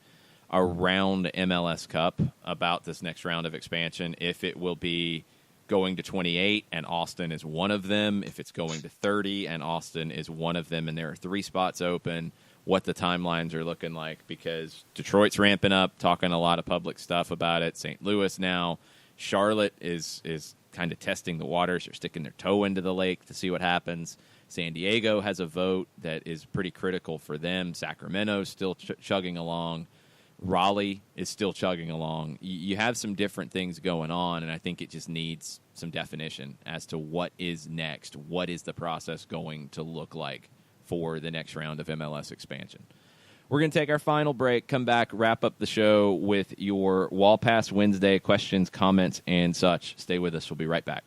around MLS Cup about this next round of expansion, if it will be going to 28 and Austin is one of them, if it's going to 30 and Austin is one of them, and there are 3 spots open, what the timelines are looking like, because Detroit's ramping up, talking a lot of public stuff about it. St. Louis now. Charlotte is kind of testing the waters. They're sticking their toe into the lake to see what happens. San Diego has a vote that is pretty critical for them. Sacramento's still chugging along. Raleigh is still chugging along. You have some different things going on, and I think it just needs some definition as to what is next. What is the process going to look like for the next round of MLS expansion? We're going to take our final break, come back, wrap up the show with your Wall Pass Wednesday questions, comments, and such. Stay with us. We'll be right back.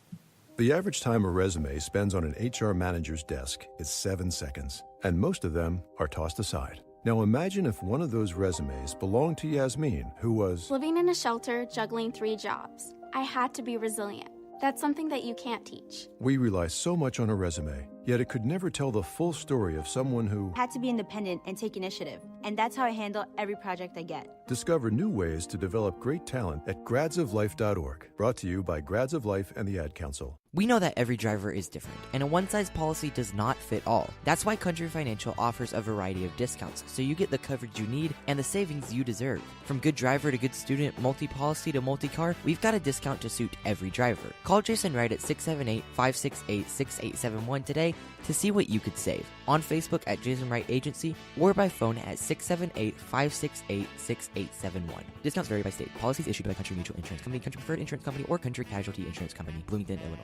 The average time a resume spends on an HR manager's desk is 7 seconds, and most of them are tossed aside. Now imagine if one of those resumes belonged to Yasmin, who was living in a shelter, juggling 3 jobs. I had to be resilient. That's something that you can't teach. We rely so much on a resume, yet it could never tell the full story of someone who had to be independent and take initiative. And that's how I handle every project I get. Discover new ways to develop great talent at gradsoflife.org. Brought to you by Grads of Life and the Ad Council. We know that every driver is different, and a one-size policy does not fit all. That's why Country Financial offers a variety of discounts, so you get the coverage you need and the savings you deserve. From good driver to good student, multi-policy to multi-car, we've got a discount to suit every driver. Call Jason Wright at 678-568-6871 today to see what you could save. On Facebook at Jason Wright Agency, or by phone at 678-568-6871. Discounts vary by state. Policies issued by Country Mutual Insurance Company, Country Preferred Insurance Company, or Country Casualty Insurance Company, Bloomington, Illinois.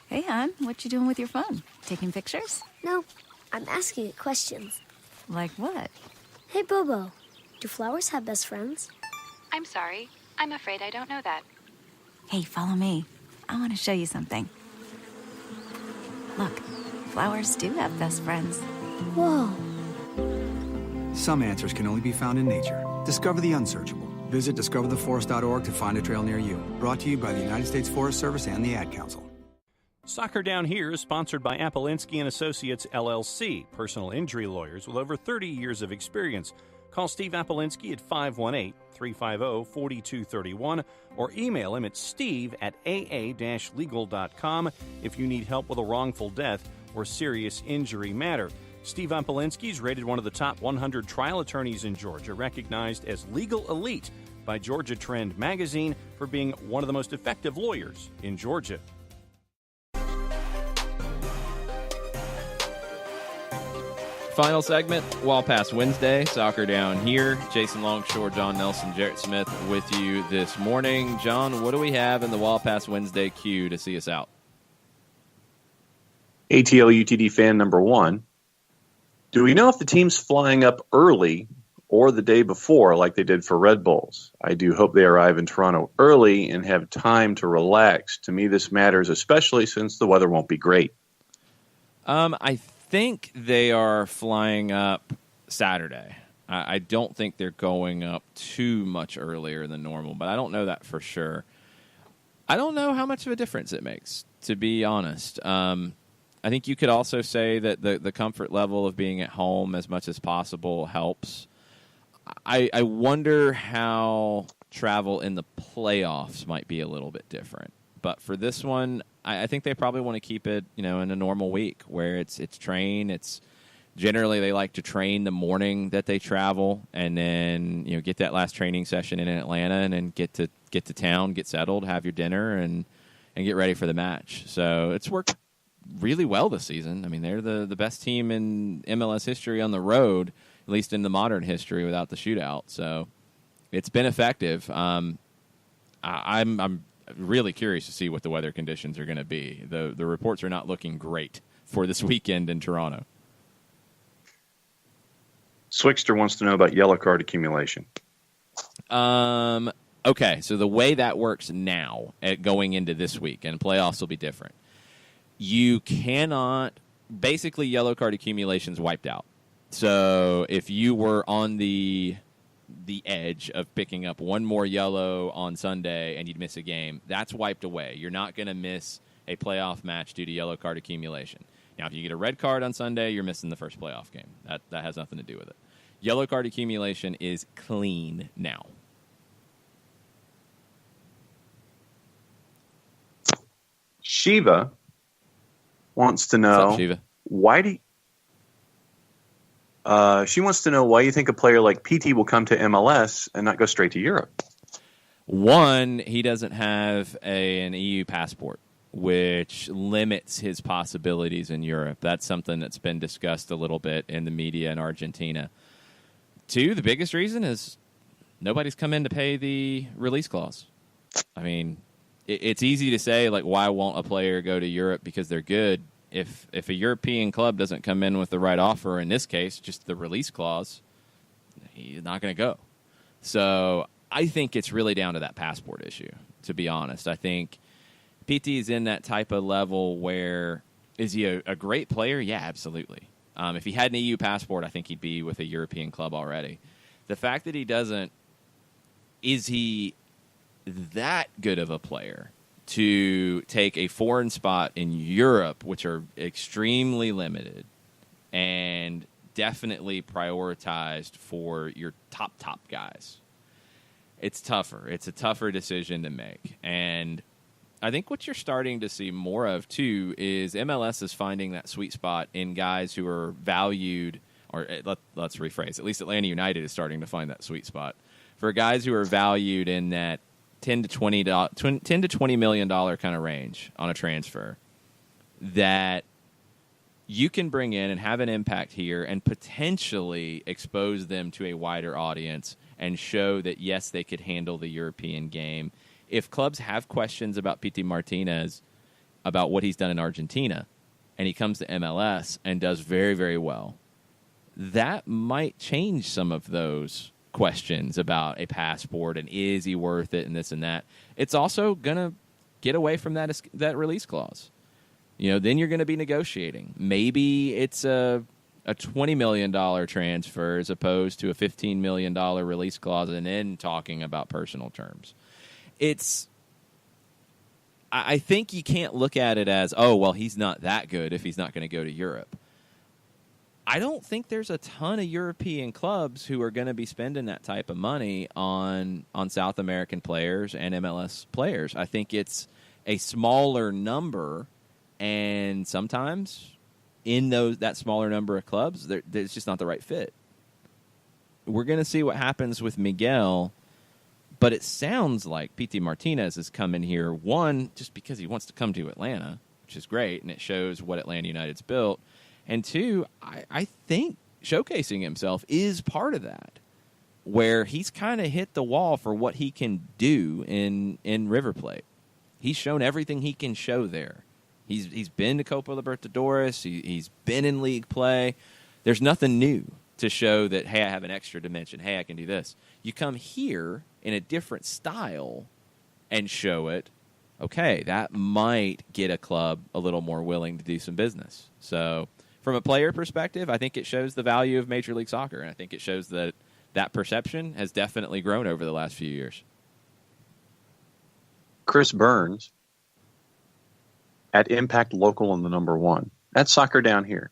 Hey, hon, what you doing with your phone? Taking pictures? No, I'm asking it questions. Like what? Hey, Bobo, do flowers have best friends? I'm sorry. I'm afraid I don't know that. Hey, follow me. I want to show you something. Look, flowers do have best friends. Whoa. Some answers can only be found in nature. Discover the unsearchable. Visit discovertheforest.org to find a trail near you. Brought to you by the United States Forest Service and the Ad Council. Soccer Down Here is sponsored by Apolinski and Associates, LLC, personal injury lawyers with over 30 years of experience. Call Steve Apolinski at 518-350-4231 or email him at steve@aa-legal.com if you need help with a wrongful death or serious injury matter. Steve Apolinski is rated one of the top 100 trial attorneys in Georgia, recognized as legal elite by Georgia Trend magazine for being one of the most effective lawyers in Georgia. Final segment, Wall Pass Wednesday, Soccer Down Here. Jason Longshore, John Nelson, Jarrett Smith with you this morning. John, what do we have in the Wall Pass Wednesday queue to see us out? ATL UTD fan number 1. Do we know if the team's flying up early or the day before like they did for Red Bulls? I do hope they arrive in Toronto early and have time to relax. To me, this matters, especially since the weather won't be great. I think they are flying up Saturday. I don't think they're going up too much earlier than normal, but I don't know that for sure. I don't know how much of a difference it makes, to be honest. I think you could also say that the comfort level of being at home as much as possible helps. I wonder how travel in the playoffs might be a little bit different. But for this one, I think they probably want to keep it, in a normal week where it's train. It's generally they like to train the morning that they travel, and then get that last training session in Atlanta, and then get to town, get settled, have your dinner, and get ready for the match. So it's worked really well this season. I mean, they're the best team in MLS history on the road, at least in the modern history, without the shootout. So it's been effective. I'm really curious to see what the weather conditions are going to be. The reports are not looking great for this weekend in Toronto. Swickster wants to know about yellow card accumulation. Okay, so the way that works now, going into this week, and playoffs will be different. You cannot, basically yellow card accumulation's wiped out. So if you were on the edge of picking up one more yellow on Sunday and you'd miss a game, that's wiped away. You're not going to miss a playoff match due to yellow card accumulation. Now, if you get a red card on Sunday, you're missing the first playoff game. That has nothing to do with it. Yellow card accumulation is clean now. Shiva wants to know, what's up, Shiva? She wants to know why you think a player like PT will come to MLS and not go straight to Europe. One, he doesn't have an EU passport, which limits his possibilities in Europe. That's something that's been discussed a little bit in the media in Argentina. Two, the biggest reason is nobody's come in to pay the release clause. I mean, it's easy to say, like, why won't a player go to Europe because they're good? If a European club doesn't come in with the right offer, in this case, just the release clause, he's not going to go. So I think it's really down to that passport issue, to be honest. I think PT is in that type of level where, is he a great player? Yeah, absolutely. If he had an EU passport, I think he'd be with a European club already. The fact that he doesn't, is he that good of a player to take a foreign spot in Europe, which are extremely limited and definitely prioritized for your top guys? It's tougher. It's a tougher decision to make. And I think what you're starting to see more of, too, is MLS is finding that sweet spot in guys who are valued, or let's rephrase, at least Atlanta United is starting to find that sweet spot for guys who are valued in that $10 to $20 million kind of range on a transfer, that you can bring in and have an impact here and potentially expose them to a wider audience and show that, yes, they could handle the European game. If clubs have questions about Tata Martinez, about what he's done in Argentina, and he comes to MLS and does very, very well, that might change some of those questions about a passport and is he worth it and this and that. It's also going to get away from that release clause. then you're going to be negotiating. Maybe it's a $20 million transfer as opposed to a $15 million release clause and then talking about personal terms. I think you can't look at it as, oh, well, he's not that good if he's not going to go to Europe. I don't think there's a ton of European clubs who are going to be spending that type of money on South American players and MLS players. I think it's a smaller number, and sometimes in that smaller number of clubs, it's just not the right fit. We're going to see what happens with Miguel, but it sounds like Tata Martinez is coming here, one, just because he wants to come to Atlanta, which is great, and it shows what Atlanta United's built. And two, I think showcasing himself is part of that, where he's kind of hit the wall for what he can do in River Plate. He's shown everything he can show there. He's been to Copa Libertadores. He's been in league play. There's nothing new to show that, hey, I have an extra dimension. Hey, I can do this. You come here in a different style and show it, okay, that might get a club a little more willing to do some business. So from a player perspective, I think it shows the value of Major League Soccer, and I think it shows that perception has definitely grown over the last few years. Chris Burns at Impact Local in the number 1. That's Soccer Down Here.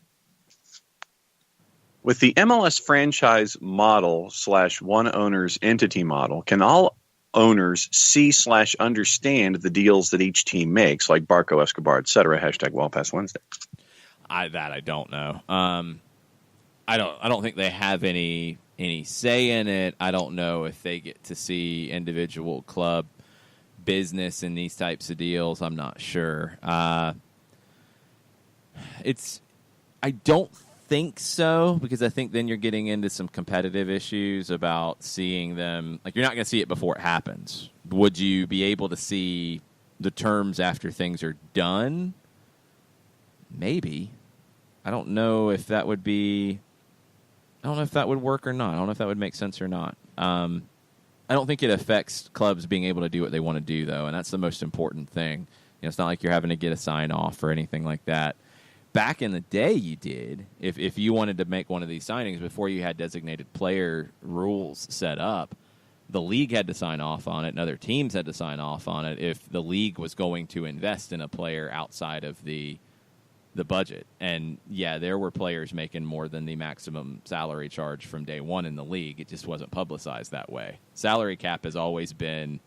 With the MLS franchise model / one owner's entity model, can all owners see/understand the deals that each team makes, like Barco, Escobar, etc.? #WellPassWednesday. I don't know. I don't think they have any say in it. I don't know if they get to see individual club business in these types of deals. I'm not sure. I don't think so, because I think then you're getting into some competitive issues about seeing them. Like, you're not going to see it before it happens. Would you be able to see the terms after things are done? Maybe. I don't know if that would work or not. I don't know if that would make sense or not. I don't think it affects clubs being able to do what they want to do, though, and that's the most important thing. It's not like you're having to get a sign-off or anything like that. Back in the day, you did. If you wanted to make one of these signings before you had designated player rules set up, the league had to sign off on it, and other teams had to sign off on it if the league was going to invest in a player outside of the budget. And, yeah, there were players making more than the maximum salary charge from day one in the league. It just wasn't publicized that way. Salary cap has always been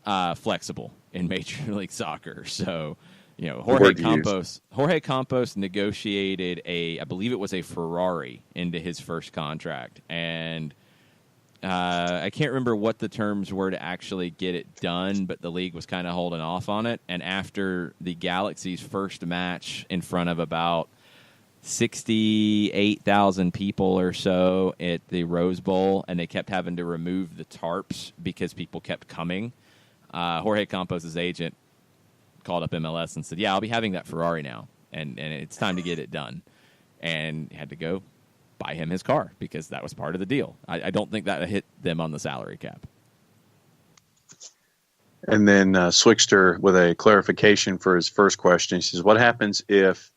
flexible in Major League Soccer. So, Jorge Campos negotiated I believe it was a Ferrari into his first contract. And I can't remember what the terms were to actually get it done, but the league was kind of holding off on it. And after the Galaxy's first match in front of about 68,000 people or so at the Rose Bowl, and they kept having to remove the tarps because people kept coming, Jorge Campos' agent called up MLS and said, yeah, I'll be having that Ferrari now, and it's time to get it done. And had to go buy him his car because that was part of the deal. I don't think that hit them on the salary cap. And then Swickster with a clarification for his first question. He says, what happens if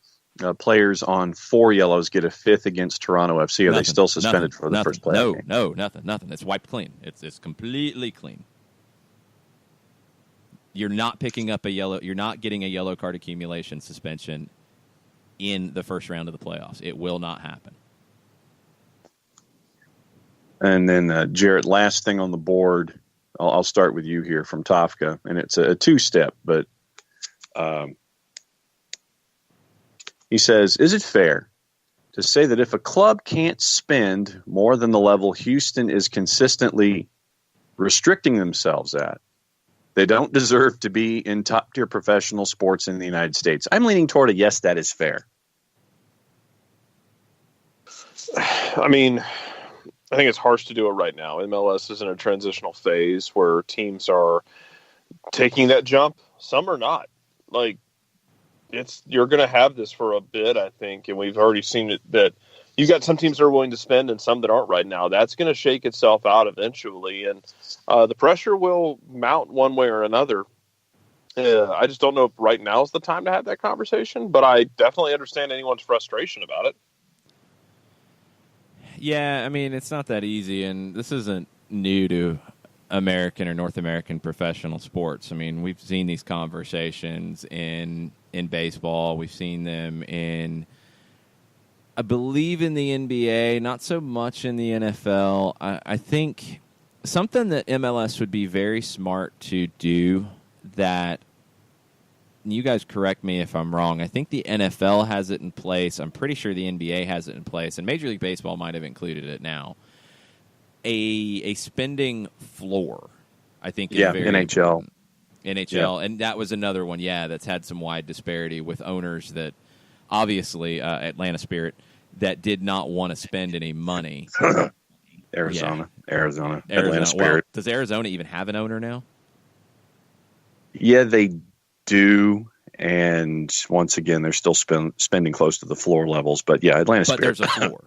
players on 4 yellows get a 5th against Toronto FC? Are they still suspended for the first play? No, nothing. It's wiped clean. It's completely clean. You're not picking up you're not getting a yellow card accumulation suspension in the first round of the playoffs. It will not happen. And then, Jarrett, last thing on the board, I'll start with you here from Tafka, and it's a 2-step, but he says, is it fair to say that if a club can't spend more than the level Houston is consistently restricting themselves at, they don't deserve to be in top-tier professional sports in the United States? I'm leaning toward a yes, that is fair. I mean, I think it's harsh to do it right now. MLS is in a transitional phase where teams are taking that jump. Some are not. Like, you're going to have this for a bit, I think, and we've already seen it that you've got some teams that are willing to spend and some that aren't right now. That's going to shake itself out eventually, and the pressure will mount one way or another. I just don't know if right now is the time to have that conversation, but I definitely understand anyone's frustration about it. Yeah, I mean, it's not that easy, and this isn't new to American or North American professional sports. I mean, we've seen these conversations in baseball. We've seen them in, I believe, in the NBA, not so much in the NFL. I think something that MLS would be very smart to do that, you guys correct me if I'm wrong, I think the NFL has it in place. I'm pretty sure the NBA has it in place, and Major League Baseball might have included it now. A spending floor, I think, is very NHL. important. NHL, and that was another one, that's had some wide disparity with owners that, obviously, Atlanta Spirit, that did not want to spend any money. Arizona, Atlanta Spirit. Well, does Arizona even have an owner now? Yeah, they do, and once again, they're still spending close to the floor levels. But yeah, Atlanta Spirit. But there's a floor.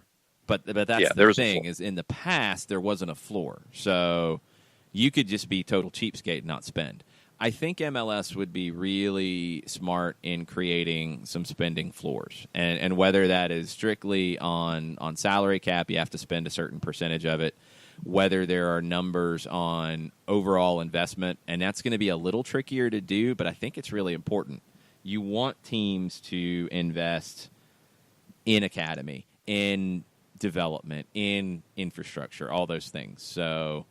But that's the thing, is in the past there wasn't a floor, so you could just be total cheapskate and not spend. I think MLS would be really smart in creating some spending floors, and whether that is strictly on salary cap, you have to spend a certain percentage of it, whether there are numbers on overall investment, and that's going to be a little trickier to do, but I think it's really important. You want teams to invest in academy, in development, in infrastructure, all those things. So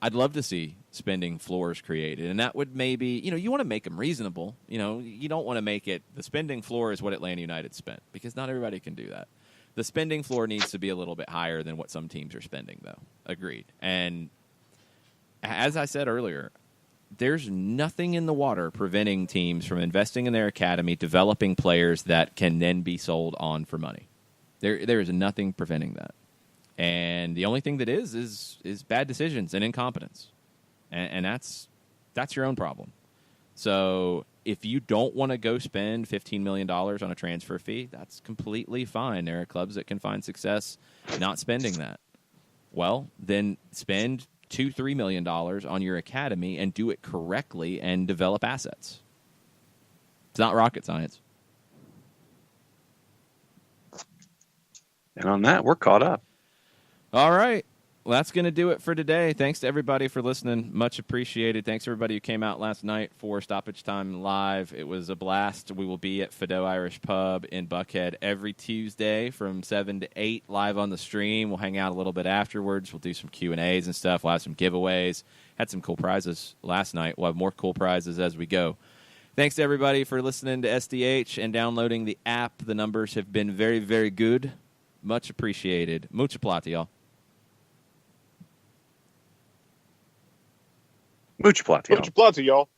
I'd love to see spending floors created, and that would maybe, you want to make them reasonable. You don't want to make it, the spending floor is what Atlanta United spent, because not everybody can do that. The spending floor needs to be a little bit higher than what some teams are spending, though. Agreed. And as I said earlier, there's nothing in the water preventing teams from investing in their academy, developing players that can then be sold on for money. There is nothing preventing that. And the only thing that is bad decisions and incompetence. And that's your own problem. So if you don't want to go spend $15 million on a transfer fee, that's completely fine. There are clubs that can find success not spending that. Well, then spend $2-3 million on your academy and do it correctly and develop assets. It's not rocket science. And on that, we're caught up. All right. Well, that's going to do it for today. Thanks to everybody for listening. Much appreciated. Thanks to everybody who came out last night for Stoppage Time Live. It was a blast. We will be at Fido Irish Pub in Buckhead every Tuesday from 7 to 8 live on the stream. We'll hang out a little bit afterwards. We'll do some Q&As and stuff. We'll have some giveaways. Had some cool prizes last night. We'll have more cool prizes as we go. Thanks to everybody for listening to SDH and downloading the app. The numbers have been very, very good. Much appreciated. Mucha plata, y'all. Mucha plata, y'all. Mucha plata, y'all.